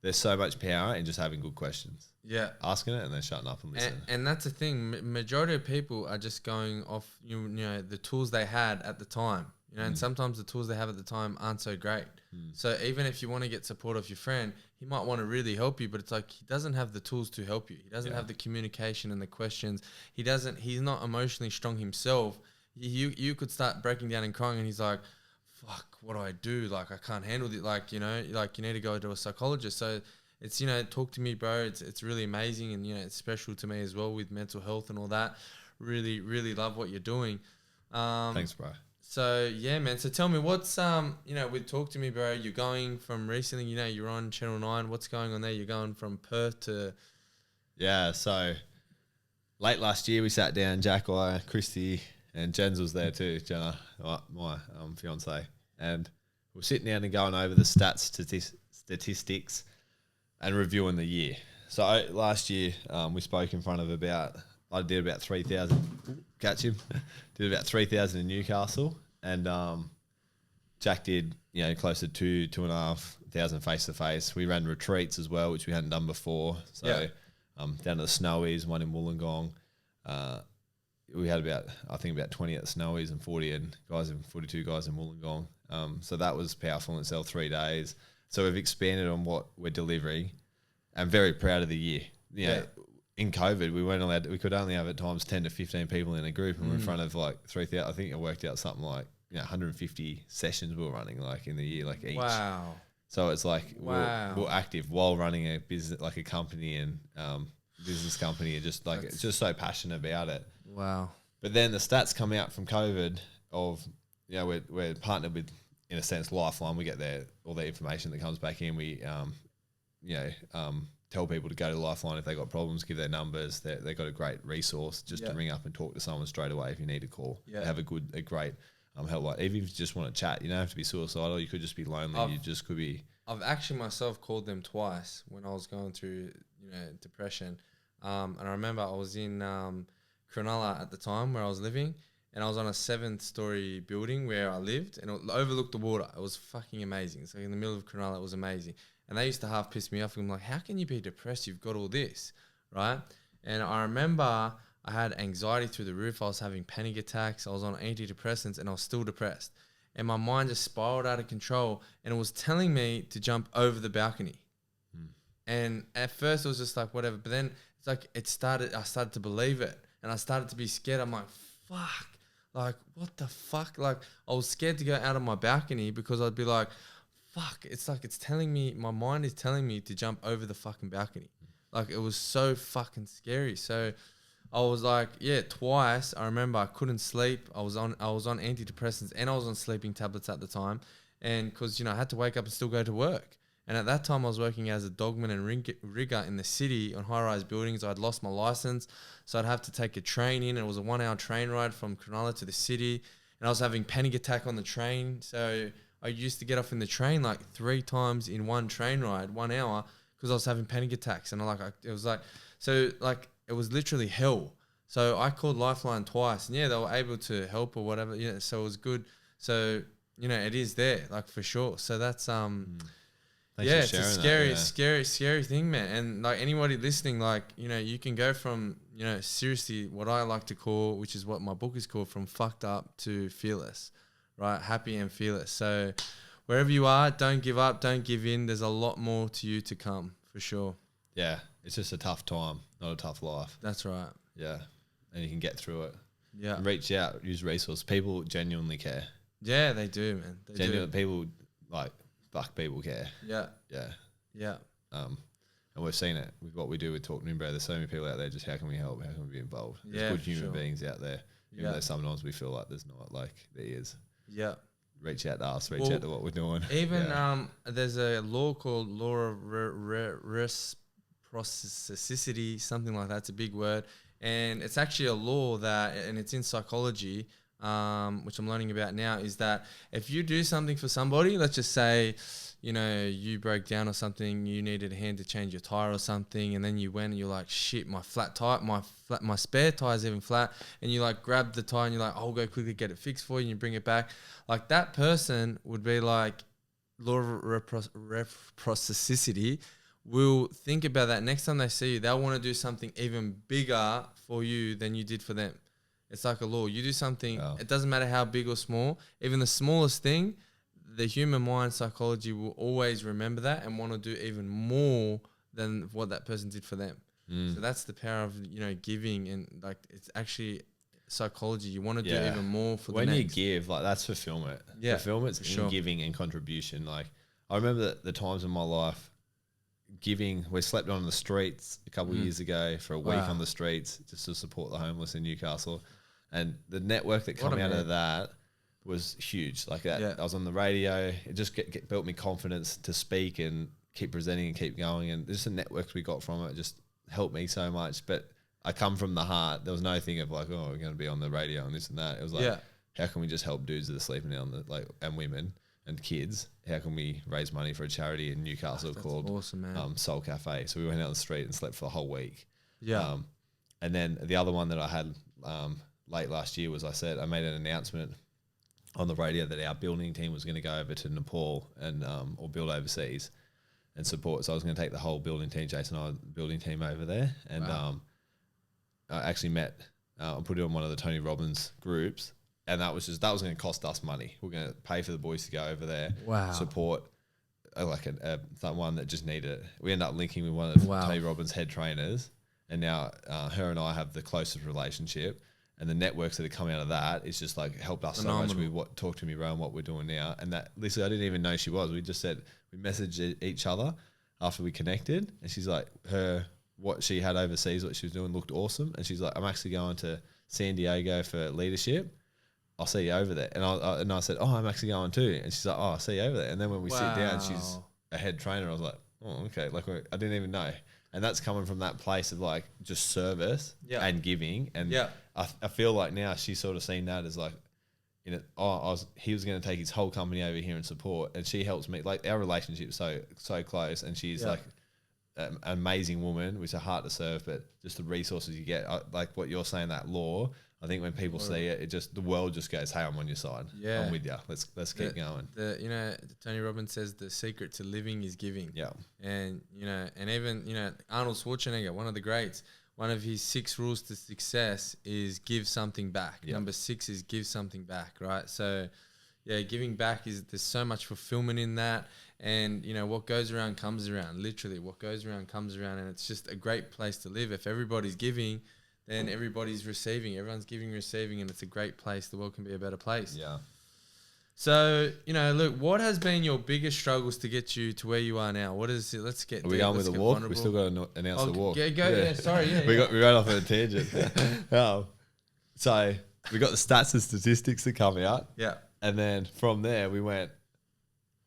There's so much power in just having good questions. Yeah. Asking it and then shutting up and listening. And that's the thing. Majority of people are just going off, you know, the tools they had at the time. You know, and sometimes the tools they have at the time aren't so great. So even if you want to get support of your friend, he might want to really help you, but it's like he doesn't have the tools to help you. He doesn't have the communication and the questions. He's not emotionally strong himself. You could start breaking down and crying and he's like, fuck, what do I do? Like, I can't handle it. Like, you know, like you need to go to a psychologist. So it's, you know, talk to me, bro. It's really amazing. And, you know, it's special to me as well with mental health and all that. Really, really love what you're doing. Thanks, bro. So yeah, man. So tell me, what's you know, with Talk to Me, bro. You're going from recently, you know, you're on Channel 9. What's going on there? You're going from Perth to. Yeah. So late last year, we sat down. Jack, I, Christy, and Jens was there too. Jenna, my fiance, and we're sitting down and going over the statistics, and reviewing the year. So last year, we spoke in front of I did about 3,000. Catch him. Did about 3,000 in Newcastle, and Jack did, you know, close to 2,500 face to face. We ran retreats as well, which we hadn't done before. So down to the Snowies, one in Wollongong. We had about 20 at the Snowies and 42 guys in Wollongong. So that was powerful in itself. 3 days. So we've expanded on what we're delivering. I'm very proud of the year. You know, in COVID, we could only have at times 10 to 15 people in a group, and we're in front of like 3,000. I think it worked out something like, you know, 150 sessions we were running like in the year, like each. Wow. So it's like we're active while running a business, like a company and business company, and just like it's just so passionate about it. Wow. But then the stats come out from COVID of, you know, we're partnered with, in a sense, Lifeline. We get all the information that comes back in. We tell people to go to Lifeline if they got problems, give their numbers. They got a great resource just to ring up and talk to someone straight away if you need a call. They have a great helpline. Even if you just want to chat, you don't have to be suicidal. You could just be lonely. You just could be. I've actually myself called them twice when I was going through, you know, depression. And I remember I was in Cronulla at the time where I was living, and I was on a 7th-story building where I lived, and it overlooked the water. It was fucking amazing. So in the middle of Cronulla, it was amazing. And they used to half piss me off. I'm like, how can you be depressed? You've got all this, right? And I remember I had anxiety through the roof. I was having panic attacks. I was on antidepressants, and I was still depressed. And my mind just spiraled out of control, and it was telling me to jump over the balcony. And at first, it was just like, whatever. But then it's like I started to believe it, and I started to be scared. I'm like, fuck. Like, what the fuck? Like, I was scared to go out of my balcony because I'd be like, fuck, it's like it's telling me, my mind is telling me to jump over the fucking balcony. Like, it was so fucking scary. So I was like, twice. I remember I couldn't sleep. I was on antidepressants, and I was on sleeping tablets at the time. And because, you know, I had to wake up and still go to work. And at that time I was working as a dogman and rigger in the city on high-rise buildings. I'd lost my license, so I'd have to take a train in. It was a 1-hour train ride from Cronulla to the city. And I was having panic attack on the train. So I used to get off in the train like 3 times in one train ride, 1 hour, because I was having panic attacks. And it was literally hell. So I called Lifeline twice, and they were able to help or whatever. You know, so it was good. So, you know, it is there, like, for sure. So that's it's a scary thing, man. And like anybody listening, like, you know, you can go from, you know, seriously what I like to call, which is what my book is called, from fucked up to fearless, right? Happy and fearless. So wherever you are, don't give up, don't give in. There's a lot more to you to come, for sure. Yeah, it's just a tough time, not a tough life. That's right. Yeah, and you can get through it. Yeah. And reach out, use resources. People genuinely care. Yeah, they do, man. People, like, fuck, people care. Yeah. Yeah. Yeah. And we've seen it with what we do with Talk to Me, Bro. There's so many people out there. Just how can we help? How can we be involved? There's good human beings out there. Even though sometimes we feel like there's not, like there is. Yeah. Reach out to us. Reach out to what we're doing. Even there's a law called law of reciprocity, something like that. It's a big word, and it's actually a law that, and it's in psychology. which I'm learning about now, is that if you do something for somebody, let's just say, you broke down or something, you needed a hand to change your tire or something, and then you went and you're like, shit, my spare tire's even flat, and you like grab the tire and you're like, I'll go quickly get it fixed for you, and you bring it back. Like that person would be like, law of reciprocity will think about that. Next time they see you, they'll want to do something even bigger for you than you did for them. It's like a law. You do something, It doesn't matter how big or small, even the smallest thing, the human mind psychology will always remember that and want to do even more than what that person did for them. So that's the power of, giving, and like, it's actually psychology. You want to do even more for when the next. You give, like, that's fulfillment. Yeah, fulfillment's in giving and contribution. Like, I remember the times in my life giving. We slept on the streets a couple of years ago for a week on the streets just to support the homeless in Newcastle, and the network that came out of that was huge. Like that, I was on the radio. It just built me confidence to speak and keep presenting and keep going. And just the networks we got from it just helped me so much. But I come from the heart. There was no thing of like, oh, we're going to be on the radio and this and that. It was like, how can we just help dudes that are sleeping on the and women and kids? How can we raise money for a charity in Newcastle called Soul Cafe? So we went out on the street and slept for the whole week. Yeah. And then the other one that I had late last year was I made an announcement on the radio that our building team was going to go over to Nepal and or build overseas and support. So I was going to take the whole building team, Jason and I, building team over there. And I actually met, I put it on one of the Tony Robbins groups, and that was going to cost us money. We're going to pay for the boys to go over there, support someone that just needed it. We ended up linking with one of Tony Robbins' head trainers, and now her and I have the closest relationship. And the networks that have come out of that is just like helped us so much with what Talk to Me Bro and what we're doing now. And that literally I didn't even know she was. We just said, we messaged each other after we connected, and she's like, what she had overseas, what she was doing looked awesome. And she's like, I'm actually going to San Diego for leadership. I'll see you over there. And I said, oh, I'm actually going too. And she's like, oh, I'll see you over there. And then when we sit down, she's a head trainer. I was like, oh, okay. Like I didn't even know. And that's coming from that place of like just service and giving. And I feel like now she's sort of seen that as like, he was going to take his whole company over here and support. And she helps me. Like our relationship's so close. And she's like an amazing woman, which is hard to serve, but just the resources you get, like what you're saying, that law. I think when people see it, the world just goes, hey, I'm on your side. Yeah. I'm with you. Let's keep going. Tony Robbins says the secret to living is giving. Yeah. And, and even, Arnold Schwarzenegger, one of the greats, one of his 6 rules to success is give something back. Yep. Number 6 is give something back, right? So, giving back there's so much fulfillment in that. And, what goes around comes around. Literally, what goes around comes around. And it's just a great place to live. If everybody's giving, then everybody's receiving. Everyone's giving, receiving, and it's a great place. The world can be a better place. Yeah. So, look, what has been your biggest struggles to get you to where you are now? What is it? Let's get. Are we going with the walk? Vulnerable. We still got to announce the walk. Sorry. We ran off on a tangent. So we got the stats and statistics that come out. Yeah. And then from there we went,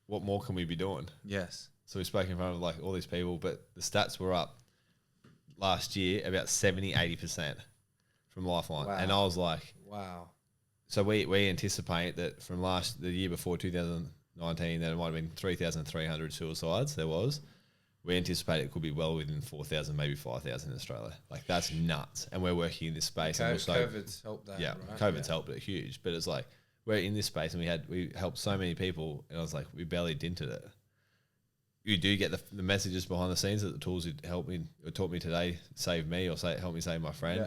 what more can we be doing? Yes. So we spoke in front of like all these people, but the stats were up last year about 70-80% from Lifeline. Wow. And I was like, wow. So we anticipate that from the year before 2019, that it might have been 3,300 suicides there was. We anticipate it could be well within 4,000, maybe 5,000 in Australia. Like that's nuts. And we're working in this space. And COVID's helped that. Yeah, right? COVID's helped it huge. But it's like we're in this space and we helped so many people, and I was like, we barely dented it. You do get the messages behind the scenes that the tools that helped me or taught me today save me or help me save my friend,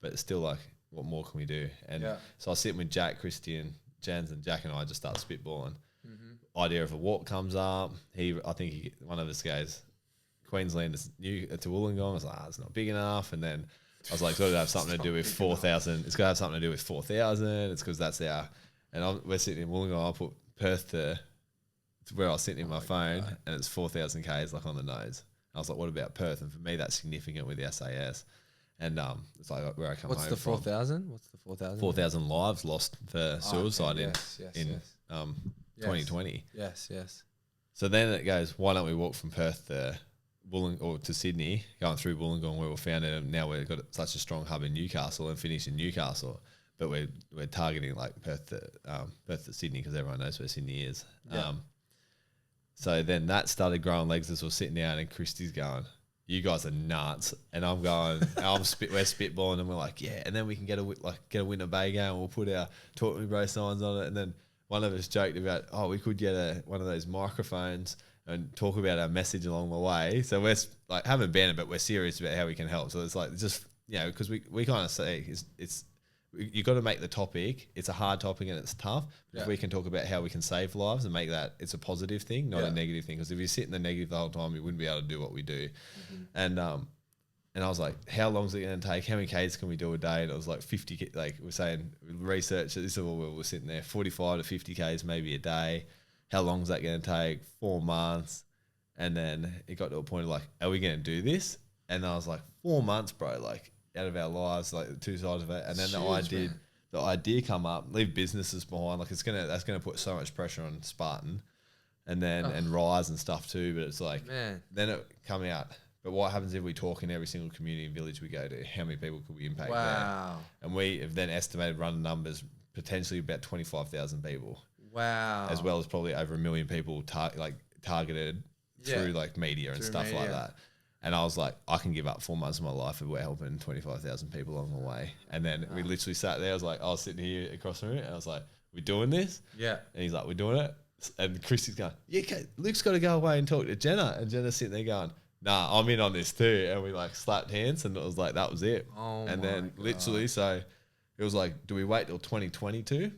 but it's still like, what more can we do? And so I was sitting with Jack, Christian, Jans, and Jack and I just start spitballing. Mm-hmm. Idea of a walk comes up. One of us goes, Queensland is new to Wollongong. I was like, it's not big enough. And then I was like, it's got to have something to do with 4,000. It's got to have something to do with 4,000. It's because that's we're sitting in Wollongong. I put Perth to where I was sitting in my phone, and it's 4,000 Ks like on the nose. I was like, what about Perth? And for me, that's significant with the SAS. And it's like where I come home from. What's the 4,000? What's the 4,000? 4,000 lives lost for suicide in 2020. Yes. So then it goes, why don't we walk from Perth to to Sydney, going through Wollongong where we found it, and now we've got such a strong hub in Newcastle and finish in Newcastle. but we're targeting like Perth to Sydney because everyone knows where Sydney is. Yeah. So then that started growing legs as we're sitting down, and Christy's going, "You guys are nuts," and I'm going, we're spitballing, and we're like, "Yeah," and then we can get a Winnebago, and we'll put our Talk to Me Bro signs on it, and then one of us joked about, we could get one of those microphones and talk about our message along the way. So we're like haven't banned it, but we're serious about how we can help. So it's like just because we kind of say it's you got to make the topic. It's a hard topic and it's tough. But if we can talk about how we can save lives and make that it's a positive thing, not a negative thing. Because if you sit in the negative the whole time, you wouldn't be able to do what we do. And I was like, how long is it going to take? How many Ks can we do a day? And it was like 50. Like we're saying, research. This is what we're sitting there, 45 to 50 Ks maybe a day. How long is that going to take? 4 months. And then it got to a point of like, are we going to do this? And I was like, 4 months, bro. Like out of our lives, like the two sides of it. And then the idea come up, leave businesses behind. Like that's gonna put so much pressure on Spartan, and then and Rise and stuff too. But it's like, then it come out. But what happens if we talk in every single community and village we go to? How many people could we impact there? And we have then estimated run numbers potentially about 25,000 people. Wow. As well as probably over 1 million people targeted through like media and stuff like that. And I was like, I can give up 4 months of my life if we're helping 25,000 people along the way. And then we literally sat there. I was sitting here across the room, and I was like, "We're doing this?" Yeah. And he's like, "We're doing it." And Christy's going, "Yeah, okay, Luke's got to go away and talk to Jenna." And Jenna's sitting there going, "Nah, I'm in on this too." And we like slapped hands, and it was like, that was it. And then literally, so it was like, do we wait till 2022?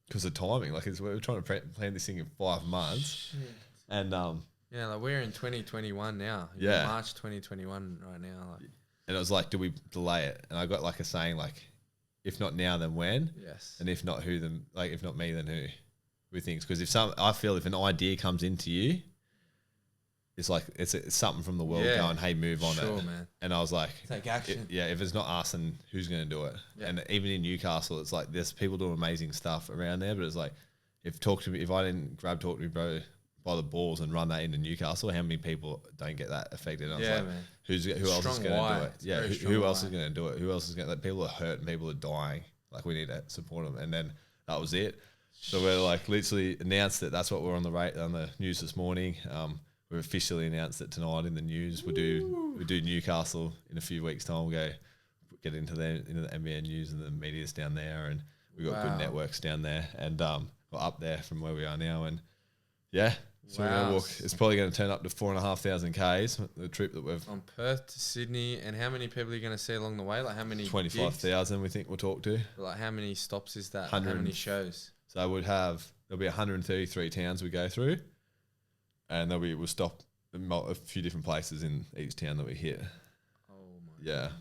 Because of timing. Like we're trying to plan this thing in 5 months. Shit. And yeah, like we're in 2021 now. March 2021 right now. Like. And it was like, do we delay it? And I got like a saying like, if not now, then when? Yes. And if not who, then like, if not me, then who? With things, because I feel if an idea comes into you, it's like it's something from the world going, hey, move on it. Man. And I was like, take action. If it's not us, then who's going to do it? Yeah. And even in Newcastle, it's like there's people doing amazing stuff around there, but it's like if I didn't grab Talk to Me Bro by the balls and run that into Newcastle, how many people don't get that affected? And I was like, man. Who else is going to do it? Yeah, who else is going to do it? Who else is going to? Like, people are hurt and people are dying. Like we need to support them. And then that was it. So we're like literally announced that that's what we're on the news this morning. We've officially announced it tonight in the news. We do Newcastle in a few weeks' time. We'll get into the NBN news and the media's down there, and we've got good networks down there, and we're up there from where we are now, and so we're gonna walk. It's probably going to turn up to 4,500 Ks. The trip that we've from Perth to Sydney, and how many people are you going to see along the way? Like how many? 25,000 we think we'll talk to. Like how many stops is that? How many shows? So there'll be 133 towns we go through, and we'll stop a few different places in each town that we hit. Oh my God,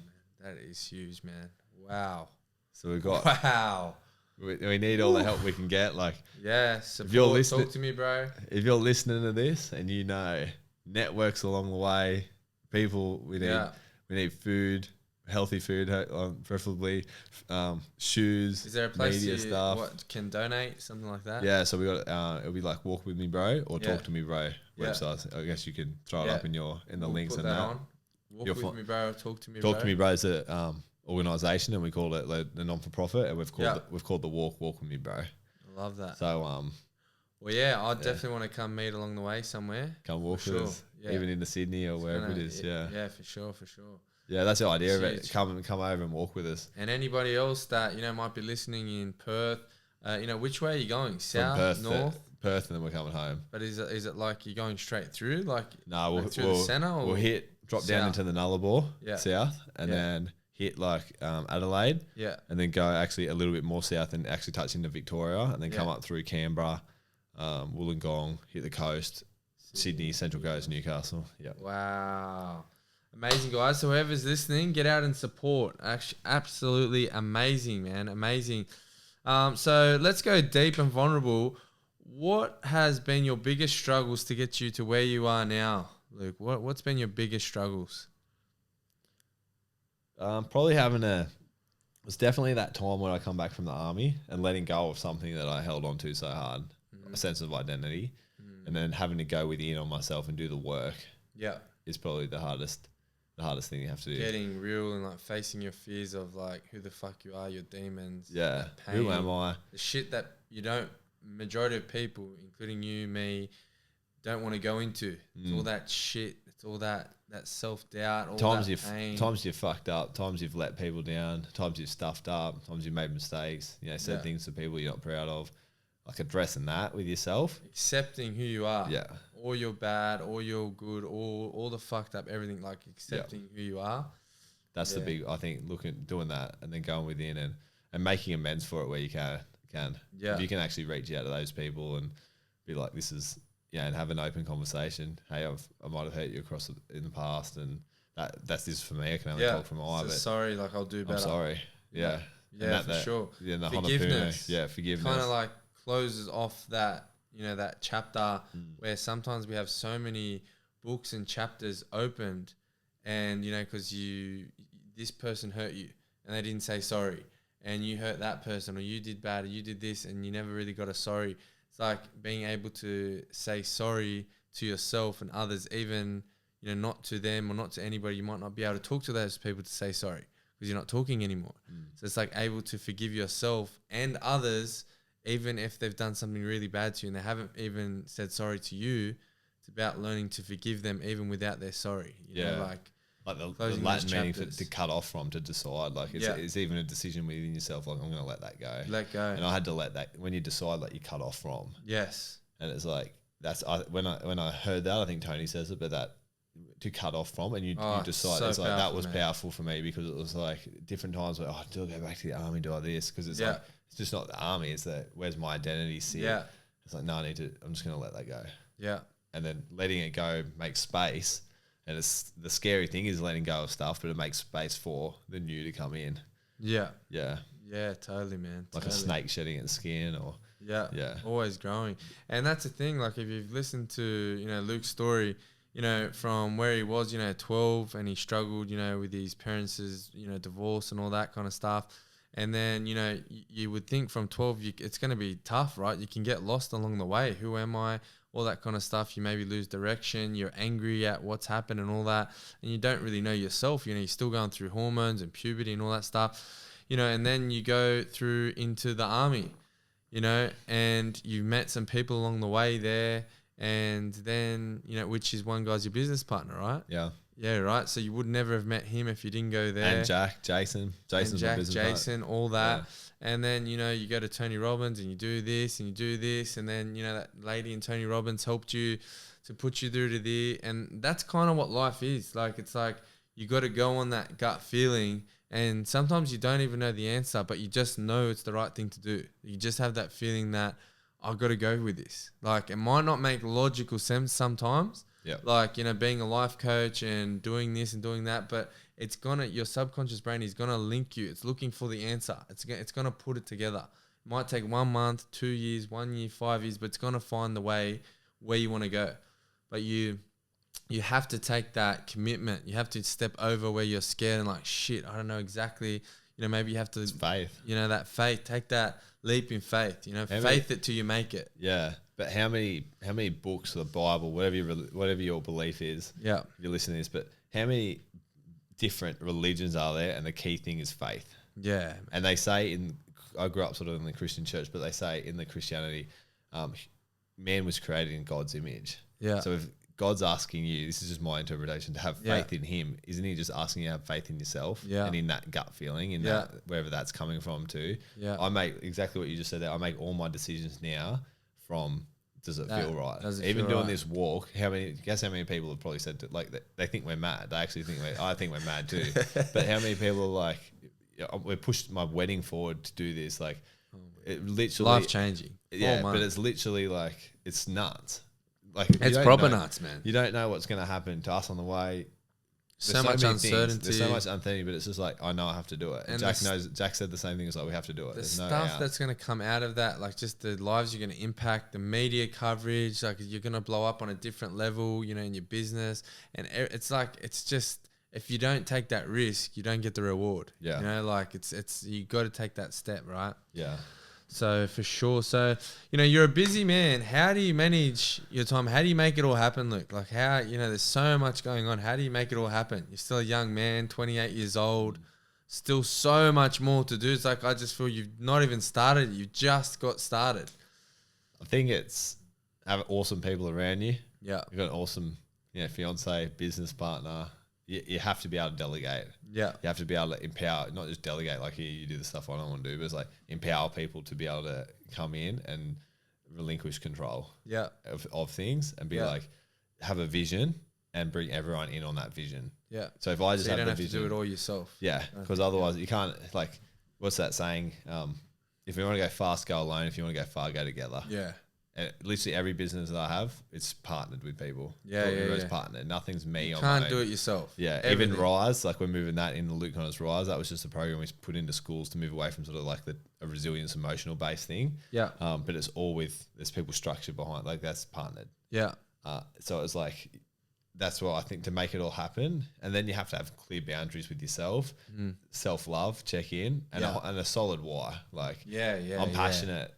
man. That is huge, man. Wow. So we've got we need all the help we can get. Like if you're listening, talk to me, bro. If you're listening to this and you know networks along the way, people we need food. Healthy food, preferably shoes. Is there a place stuff can donate, something like that? Yeah, so we got it'll be like Walk With Me Bro or Talk to Me Bro websites. I guess you can throw it up in the links and that. Walk With Me Bro, Talk to Me Bro. Talk to Me Bro is a organisation, and we call it the non-for-profit, and we've called the Walk With Me Bro. I love that. So I definitely want to come meet along the way somewhere. Come walk with us, even into Sydney or wherever it is. Yeah, for sure. Yeah, that's the idea of it. Come over and walk with us. And anybody else that might be listening in Perth, which way are you going? South, Perth, north? Perth, and then we're coming home. But is it like you're going straight through, like we'll through the centre? Or we'll drop down into the Nullarbor, south, and then hit like Adelaide, and then go actually a little bit more south and actually touch into Victoria, and then come up through Canberra, Wollongong, hit the coast, Sydney, Central Coast, Newcastle. Yeah. Wow. Amazing, guys. So whoever's listening, get out and support. Actually, absolutely amazing, man. Amazing. So let's go deep and vulnerable. What has been your biggest struggles to get you to where you are now, Luke? What's been your biggest struggles? Probably it was definitely that time when I come back from the army and letting go of something that I held on to so hard, a sense of identity, and then having to go within on myself and do the work. Yeah. Is probably the hardest the hardest thing you have to do. Getting real and like facing your fears of like who the fuck you are, your demons. Yeah. Pain, Who am I? the shit that you don't, majority of people, including you, me, don't want to go into. It's all that shit. It's all that self-doubt, all times that pain. Times you've fucked up, times you've let people down, times you've stuffed up, times you've made mistakes, said things to people you're not proud of. Like addressing that with yourself. Accepting who you are. Yeah. Or you're bad, or you're good, or all the fucked up, everything, like accepting who you are. That's the big, I think, doing that and then going within and making amends for it where you can. Yeah. If you can actually reach out to those people and be like, this is, and have an open conversation. Hey, I might have hurt you in the past, and that's this for me. I can only talk from my but sorry, like I'll do better. I'm sorry. Yeah. Yeah, for sure. Yeah, the forgiveness. Yeah, forgiveness. Kind of like closes off that, that chapter where sometimes we have so many books and chapters opened, and because this person hurt you and they didn't say sorry, and you hurt that person, or you did bad, or you did this, and you never really got a sorry. It's like being able to say sorry to yourself and others, even not to them or not to anybody. You might not be able to talk to those people to say sorry because you're not talking anymore. So it's like able to forgive yourself and others, even if they've done something really bad to you and they haven't even said sorry to you. It's about learning to forgive them even without their sorry. You know, like the Latin meaning to cut off from, to decide. Like it's even a decision within yourself. Like I'm going to let that go. Let go. And I had to let that, when you decide, like you cut off from. Yes. And it's like, when I heard that, I think Tony says it, but that to cut off from, and you decide, so it's like, that was powerful for me, because it was like different times where, do I go back to the army, do I this? Because it's like, it's just not the army, it's that, where's my identity sit? Yeah. It's like, no, I'm just going to let that go. Yeah. And then letting it go makes space. And it's the scary thing is letting go of stuff, but it makes space for the new to come in. Yeah. Yeah. Yeah, totally, man. Like a snake shedding its skin, or always growing. And that's the thing, like if you've listened to, Luke's story, from where he was, 12, and he struggled, with his parents' divorce and all that kind of stuff. And then, you would think from 12, it's going to be tough, right? You can get lost along the way. Who am I? All that kind of stuff. You maybe lose direction. You're angry at what's happened and all that. And you don't really know yourself. You're still going through hormones and puberty and all that stuff. And then you go through into the army, and you've met some people along the way there. And then, which is one guy's your business partner, right? Yeah. Yeah, right. So you would never have met him if you didn't go there. And Jason's my business partner. All that. Yeah. And then, you go to Tony Robbins and you do this and you do this. And then, that lady in Tony Robbins helped you to put you through to there. And that's kind of what life is. Like, it's like you got to go on that gut feeling. And sometimes you don't even know the answer, but you just know it's the right thing to do. You just have that feeling that I've got to go with this. Like, it might not make logical sense sometimes. Yeah. Like, being a life coach and doing this and doing that, but it's your subconscious brain is gonna link you. It's looking for the answer. It's gonna put it together. It might take 1 month, 2 years, 1 year, 5 years, but it's gonna find the way where you want to go. But you have to take that commitment. You have to step over where you're scared and like, shit, I don't know exactly. Maybe you have to. It's faith. That faith. Take that leap in faith. Faith it till you make it. Yeah. But how many books, or the Bible, whatever your belief is, if you're listening to this, but how many different religions are there? And the key thing is faith. Yeah. And they say I grew up sort of in the Christian church, but they say in the Christianity, man was created in God's image. Yeah. So if God's asking you, this is just my interpretation, to have faith in him, isn't he just asking you to have faith in yourself and in that gut feeling, in that, wherever that's coming from too? Yeah. I make exactly what you just said there. I make all my decisions now from, does it feel right? Even doing this walk, guess how many people have probably said they think we're mad. They actually think I think we're mad too. But how many people are like, we pushed my wedding forward to do this, like it literally life changing. Yeah, but it's literally like, it's nuts. Like, it's proper nuts, man. You don't know what's going to happen to us on the way. So much uncertainty. There's so much uncertainty, but it's just like, I know I have to do it. And Jack said the same thing. It's like, we have to do it. The stuff that's going to come out of that, like just the lives you're going to impact, the media coverage, like you're going to blow up on a different level, in your business. And it's like, it's just, if you don't take that risk, you don't get the reward. Yeah. Like it's you got to take that step, right? Yeah. So for sure. So, you're a busy man. How do you manage your time? How do you make it all happen, Luke? Like how, there's so much going on. How do you make it all happen? You're still a young man, 28 years old, still so much more to do. It's like, I just feel you've not even started. You just got started. I think it's have awesome people around you. Yeah. You've got an awesome, fiance, business partner. You have to be able to delegate. Yeah. You have to be able to empower, not just delegate like you do the stuff I don't want to do, but it's like empower people to be able to come in and relinquish control of things and be like, have a vision and bring everyone in on that vision. Yeah. So if I just have the vision. You don't have to do it all yourself. Yeah. Because otherwise you can't, like, what's that saying? If you want to go fast, go alone. If you want to go far, go together. Yeah. And literally every business that I have, it's partnered with people. Yeah, Everybody's partnered. Nothing's me on my own. Can't do own. it yourself. Yeah, everything. Even Rise, like we're moving that in the Luke Connors Rise. That was just a program we put into schools to move away from sort of like a resilience, emotional based thing. Yeah. But it's all there's people structured behind, like that's partnered. Yeah. So it's like, that's what I think to make it all happen. And then you have to have clear boundaries with yourself, self-love, check in, and a solid why. Like, I'm passionate.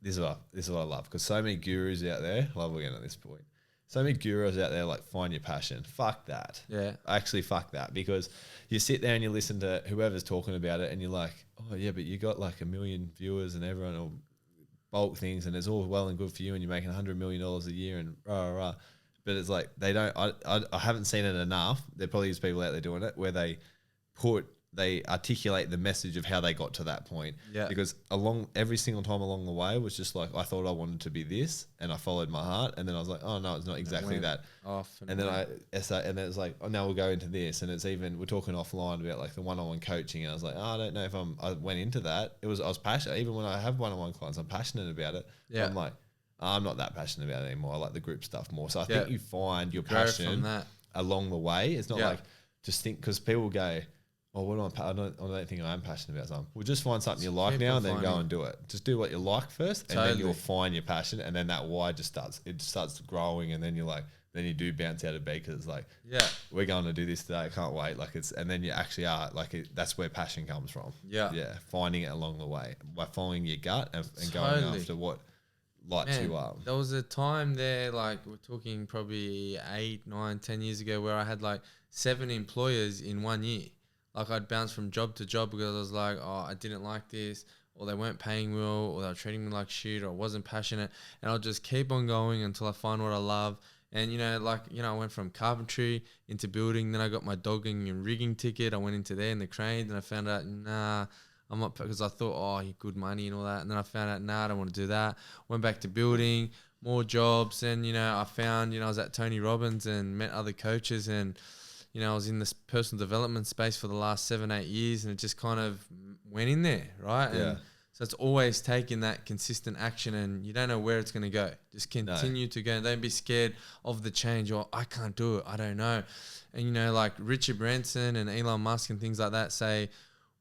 This is what I love, because so many gurus out there, I love again at this point, so many gurus out there like, find your passion. Fuck that. Yeah. Actually, fuck that, because you sit there and you listen to whoever's talking about it and you're like, oh yeah, but you got like 1 million viewers and everyone will bulk things and it's all well and good for you and you're making $100 million a year and rah, rah, rah. But it's like, they don't, I haven't seen it enough. There probably is people out there doing it where they articulate the message of how they got to that point. Yeah. Because every single time along the way was just like, I thought I wanted to be this and I followed my heart. And then I was like, oh no, it's not exactly that. And then and then it's like, oh, now we'll go into this. And it's even, we're talking offline about like the one-on-one coaching. And I was like, oh, I don't know if I went into that. I was passionate. Even when I have one-on-one clients, I'm passionate about it. Yeah. But I'm like, I'm not that passionate about it anymore. I like the group stuff more. So I think you find your passion along the way. It's not like just think, because people go, oh, what I don't think I am passionate about something. Well, just find something you like now and then go and do it. Just do what you like first, and then you'll find your passion, and then that why just starts growing, and then you're like, then you do bounce out of bed because it's like, we're going to do this today. I can't wait. Like and then you actually are like, that's where passion comes from. Yeah, finding it along the way by following your gut and going after what lights you up. There was a time there, like we're talking probably 8, 9, 10 years ago, where I had like 7 employers in 1 year. Like I'd bounce from job to job because I was like, oh, I didn't like this, or they weren't paying well, or they were treating me like shit, or I wasn't passionate. And I'll just keep on going until I find what I love. And, I went from carpentry into building. Then I got my dogging and rigging ticket. I went into there in the crane. Then I found out, nah, I'm not, because I thought, oh, good money and all that. And then I found out, nah, I don't want to do that. Went back to building, more jobs. And, I found, I was at Tony Robbins and met other coaches, and I was in this personal development space for the last 7-8 years, and it just kind of went in there, right? Yeah. And so it's always taking that consistent action, and you don't know where it's going to go. Just continue to go, and don't be scared of the change, or I can't do it, I don't know. And, like Richard Branson and Elon Musk and things like that say,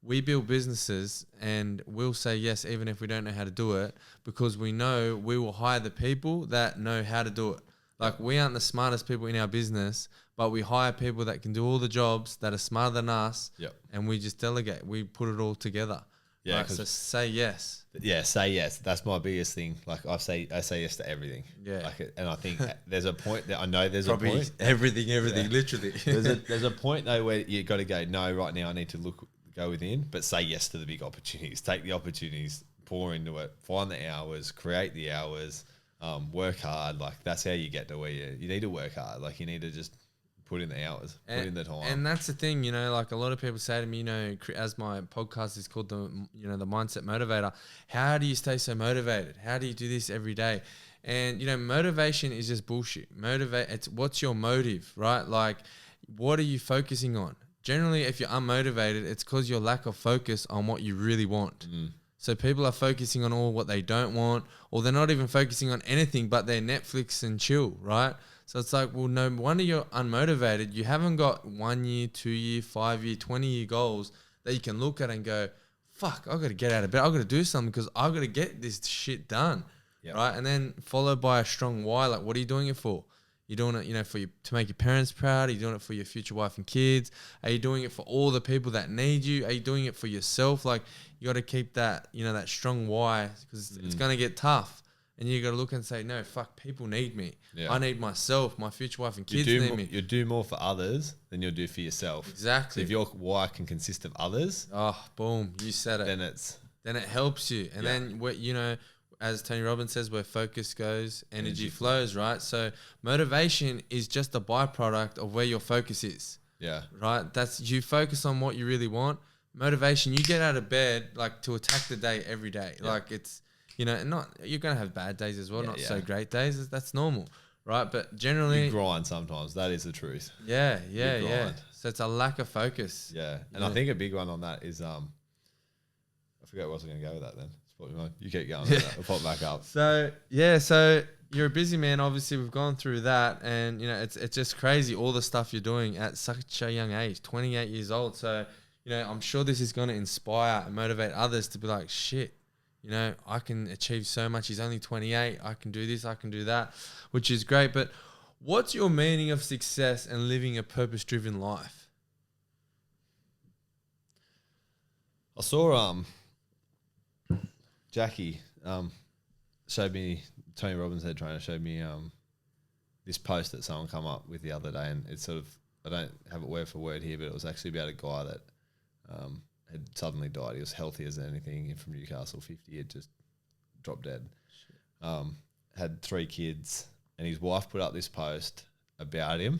we build businesses and we'll say yes even if we don't know how to do it, because we know we will hire the people that know how to do it. Like, we aren't the smartest people in our business, but we hire people that can do all the jobs, that are smarter than us, and we just delegate. We put it all together. Yeah, right? So say yes. Yeah, say yes. That's my biggest thing. Like, I say yes to everything. Yeah. Like, and I think there's a point that I know there's probably a point. Everything, literally. There's a point though where you got to go, no, right now I need to go within, but say yes to the big opportunities. Take the opportunities, pour into it, find the hours, create the hours. Work hard. Like, that's how you get to where you need to work hard. Like, you need to just put in the hours, put in the time. And that's the thing, like a lot of people say to me, as my podcast is called the Mindset Motivator, how do you stay so motivated? How do you do this every day? And, motivation is just bullshit. It's what's your motive, right? Like, what are you focusing on? Generally, if you're unmotivated, it's because your lack of focus on what you really want. So people are focusing on all what they don't want, or they're not even focusing on anything but their Netflix and chill, right? So it's like, well, no wonder you're unmotivated. You haven't got 1 year, 2 year, 5 year, 20 year goals that you can look at and go, fuck, I've got to get out of bed. I've got to do something because I've got to get this shit done, right? And then followed by a strong why, like, what are you doing it for? You're doing it, to make your parents proud? Are you doing it for your future wife and kids? Are you doing it for all the people that need you? Are you doing it for yourself? Like, you got to keep that, that strong why, because it's going to get tough. And you got to look and say, no, fuck, people need me. Yeah. I need myself. My future wife and kids need me. You do more for others than you'll do for yourself. Exactly. So if your why can consist of others, boom, you said it. Then it helps you. And then as Tony Robbins says, where focus goes, energy flows, right? So motivation is just a byproduct of where your focus is. Yeah. Right? You focus on what you really want. Motivation, you get out of bed like to attack the day every day. Yeah. Like it's, you're going to have bad days as well, not so great days. That's normal, right? But generally... You grind sometimes. That is the truth. Yeah. So it's a lack of focus. Yeah. And I think a big one on that is... I forget where I was going to go with that then. You keep going. It'll pop back up. So you're a busy man. Obviously, we've gone through that. And, it's just crazy, all the stuff you're doing at such a young age, 28 years old. So, I'm sure this is going to inspire and motivate others to be like, shit. I can achieve so much. He's only 28. I can do this. I can do that, which is great. But what's your meaning of success and living a purpose-driven life? I saw Jackie showed me, Tony Robbins head trainer showed me this post that someone come up with the other day, and it's sort of, I don't have it word for word here, but it was actually about a guy that had suddenly died. He was healthy as anything, from Newcastle, 50, had just dropped dead. Had 3 kids, and his wife put up this post about him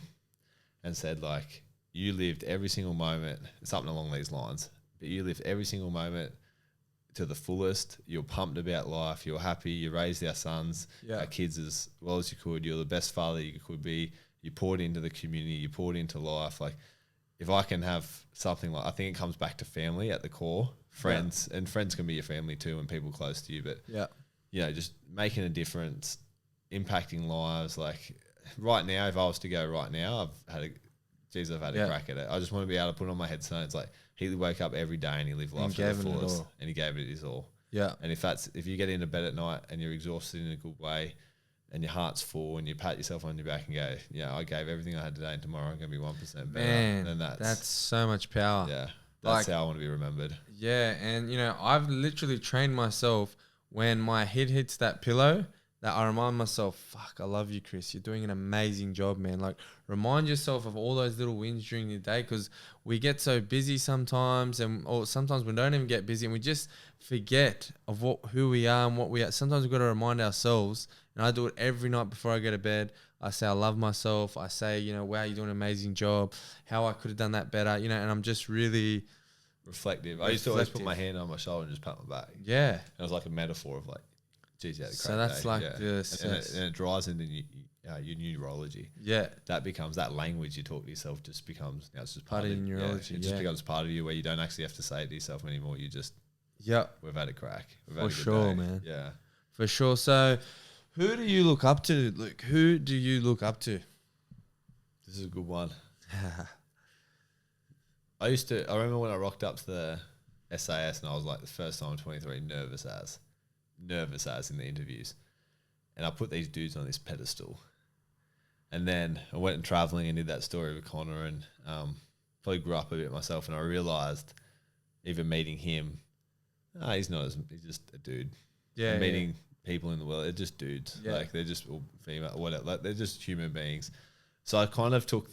and said, like, you lived every single moment, something along these lines, but you lived every single moment to the fullest. You're pumped about life. You're happy. You raised our sons, our kids as well as you could. You're the best father you could be. You poured into the community. You poured into life. Like, if I can have something like, I think it comes back to family at the core, friends, and friends can be your family too and people close to you. But just making a difference, impacting lives. Like right now, if I was to go right now, I've had a crack at it. I just want to be able to put on my headphones. Like, he woke up every day and he lived life to the fullest, and he gave it his all. Yeah. And if you get into bed at night and you're exhausted in a good way, and your heart's full, and you pat yourself on your back and go, I gave everything I had today, and tomorrow I'm going to be 1% better. Man, then that's so much power. Yeah. That's how I want to be remembered. Yeah. And, I've literally trained myself when my head hits that pillow, that I remind myself, fuck, I love you, Chris. You're doing an amazing job, man. Like, remind yourself of all those little wins during the day, because we get so busy sometimes, or sometimes we don't even get busy, and we just forget of who we are and what we are. Sometimes we've got to remind ourselves, and I do it every night before I go to bed. I say I love myself. I say, wow, you're doing an amazing job. How I could have done that better, and I'm just really reflective. I used to always put my hand on my shoulder and just pat my back. Yeah. And it was like a metaphor of like, geez, yeah. So that's day. Like and it drives into your neurology. Yeah. That becomes, that language you talk to yourself just becomes, it's just part of your neurology. It just becomes part of you, where you don't actually have to say it to yourself anymore. You just, we've had a crack. We've had a good sure, day. Man. Yeah. For sure. So who do you look up to, Luke? Who do you look up to? This is a good one. I remember when I rocked up to the SAS, and I was like, the first time I'm 23, nervous as in the interviews. And I put these dudes on this pedestal. And then I went and traveling and did that story with Connor, and probably grew up a bit myself. And I realized, even meeting him, he's just a dude. Yeah. And meeting people in the world, they're just dudes. Yeah. Like, they're just female, whatever. Like, they're just human beings. So I kind of took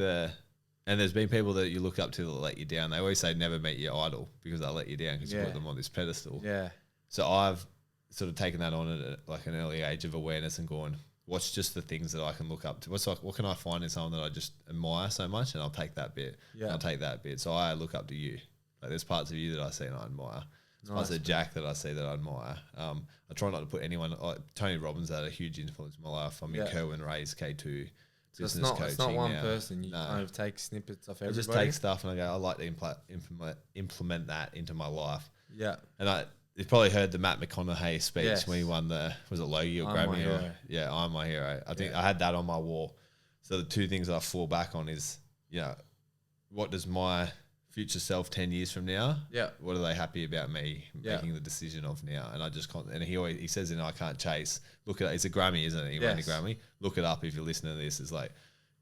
and there's been people that you look up to that let you down. They always say never meet your idol, because they'll let you down because you put them on this pedestal. Yeah. So I've sort of taken that on at like an early age of awareness and gone, what's just the things that I can look up to? What can I find in someone that I just admire so much? And I'll take that bit. Yeah. I'll take that bit. So I look up to you. Like, there's parts of you that I see and I admire. There's parts of Jack that I see that I admire. I try not to put anyone, Tony Robbins had a huge influence in my life. I'm in Kerwin Ray's K2. So it's not one person. You kind of take snippets of everybody. I just take stuff and I go, I like to implement that into my life. Yeah. And you've probably heard the Matt McConaughey speech when he won was it Logie or Grammy? Yeah, I'm my hero. I think I had that on my wall. So the two things that I fall back on is, what does my future self 10 years from now, yeah, what are they happy about me making the decision of now? And I just can't. And he says, I can't chase. Look at it's a Grammy, isn't it? He won a Grammy. Look it up if you're listening to this. It's like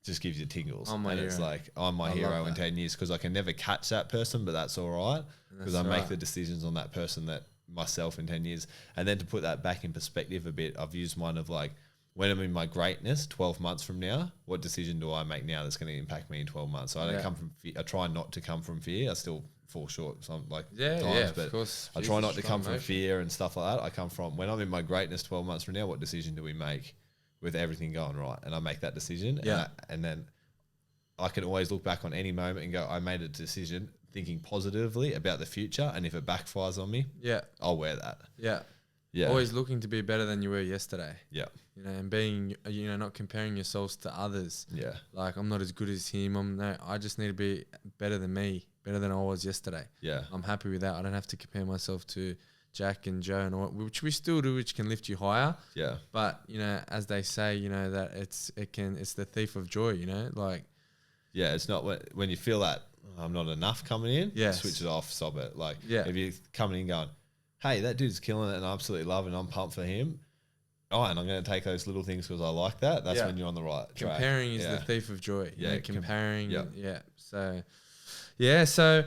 just gives you tingles. It's like I'm my hero in 10 years because I can never catch that person, but that's all right because I make the decisions on that person that myself in 10 years. And then to put that back in perspective a bit, I've used one of like, when I'm in my greatness 12 months from now, what decision do I make now that's going to impact me in 12 months? So I don't come from fear. I try not to come from fear. I still fall short some times, but of course. I try not to come from fear and stuff like that. I come from when I'm in my greatness 12 months from now, what decision do we make with everything going right? And I make that decision. And then I can always look back on any moment and go, I made a decision thinking positively about the future. And if it backfires on me, I'll wear that. Yeah. Always looking to be better than you were yesterday. Yeah. You know, and being, not comparing yourselves to others. Yeah. Like, I'm not as good as him. I just need to be better than me, better than I was yesterday. Yeah. I'm happy with that. I don't have to compare myself to Jack and Joe and all, which we still do, which can lift you higher. Yeah. But, as they say, that it's the thief of joy, like. Yeah. It's not when you feel that I'm not enough coming in, switch it off, sob it. Like, if you're coming in going, hey, that dude's killing it and I absolutely love it and I'm pumped for him. Oh, and I'm going to take those little things because I like that. That's when you're on the right track. Comparing is the thief of joy. Yeah, comparing. So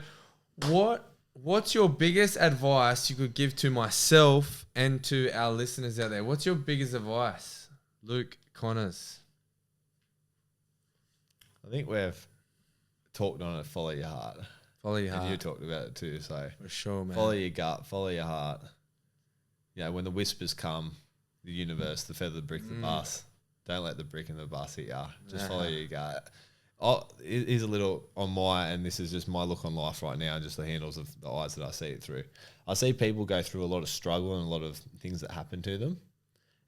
what's your biggest advice you could give to myself and to our listeners out there? What's your biggest advice, Luke Connors? I think we've talked on it. Follow your heart. Follow your heart. And you talked about it too. So for sure, man. Follow your gut. Follow your heart. Yeah, when the whispers come, the universe, the feather, the brick, the bus. Don't let the brick in the bus hit ya. Just follow your gut. Here's a little on and this is just my look on life right now, just the handles of the eyes that I see it through. I see people go through a lot of struggle and a lot of things that happen to them.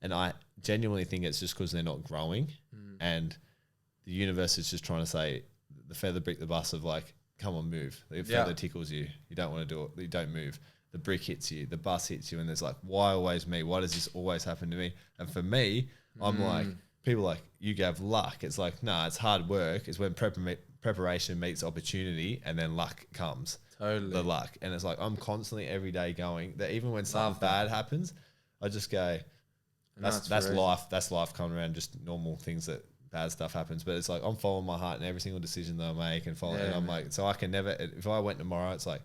And I genuinely think it's just because they're not growing. And the universe is just trying to say, the feather, brick, the bus of like, come on, move. The feather tickles you. You don't want to do it. You don't move. The brick hits you, the bus hits you, and there's like, why always me? Why does this always happen to me? And for me, I'm like, people like, you have luck. It's like, nah, it's hard work. It's when preparation meets opportunity and then luck comes. Totally. The luck. And it's like, I'm constantly every day going that even when something bad happens, I just go, that's life. That's life coming around, just normal things that bad stuff happens. But it's like, I'm following my heart in every single decision that I make and following. And I'm like, so I can never, if I went tomorrow, it's like,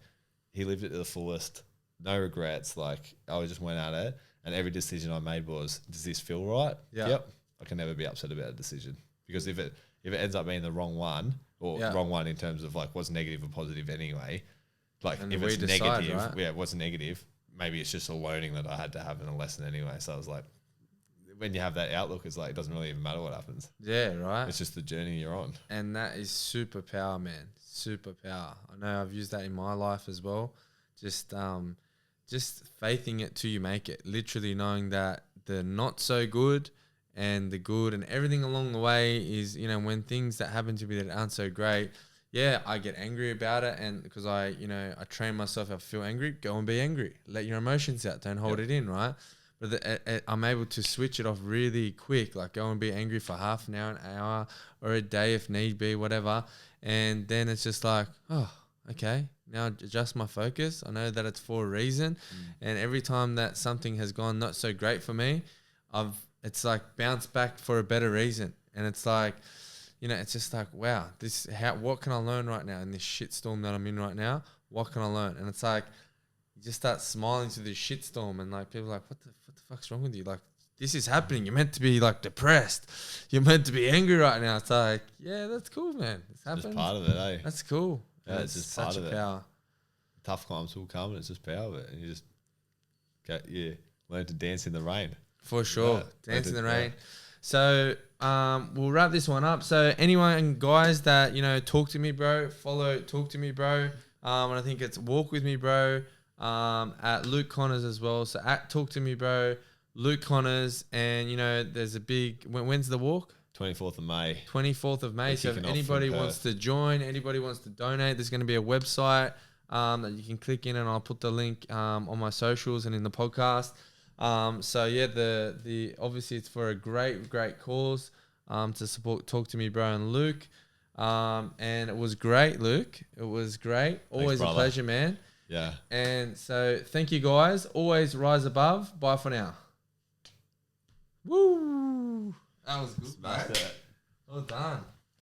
he lived it to the fullest. No regrets. Like I just went at it, and every decision I made was, does this feel right? Yep. I can never be upset about a decision because if it ends up being the wrong one or wrong one in terms of like what's negative or positive anyway, like and if it's negative, right? What's negative? Maybe it's just a learning that I had to have in a lesson anyway. So I was like, when you have that outlook, it's like it doesn't really even matter what happens. Yeah, right. It's just the journey you're on, and that is superpower, man. Superpower. I know I've used that in my life as well. Just faithing it till you make it. Literally knowing that the not so good and the good and everything along the way is, when things that happen to me that aren't so great, I get angry about it. And because I train myself, I feel angry, go and be angry. Let your emotions out. Don't hold it in, right? But I'm able to switch it off really quick, like go and be angry for half an hour, an hour, or a day if need be, whatever. And then it's just like, oh, okay, now adjust my focus. I know that it's for a reason. And every time that something has gone not so great for me, it's like bounced back for a better reason. And it's like, it's just like, wow, what can I learn right now in this shitstorm that I'm in right now? What can I learn? And it's like, you just start smiling through this shitstorm and like people are like, what the fuck's wrong with you? Like, this is happening. You're meant to be like depressed. You're meant to be angry right now. It's like, yeah, that's cool, man. It's happened. Just part of it, eh? That's cool. Yeah, it's just such part of a power. Tough times will come and it's just power of it. And you just learn to dance in the rain. For sure. Dance in the rain. So we'll wrap this one up. So anyone, guys, that, talk to me, bro, follow Talk to Me, Bro. And I think it's Walk With Me, Bro, at Luke Connors as well. So at Talk to Me, Bro, Luke Connors. And, there's a big, when's the walk? 24th of May. 24th of May. So if anybody wants to join, anybody wants to donate, there's going to be a website that you can click in, and I'll put the link on my socials and in the podcast. The obviously it's for a great cause to support Talk to Me, Bro, and Luke. And it was great, Luke. It was great. Always a pleasure, man. Yeah. And so thank you, guys. Always rise above. Bye for now. Woo! That was good, mate. Well done.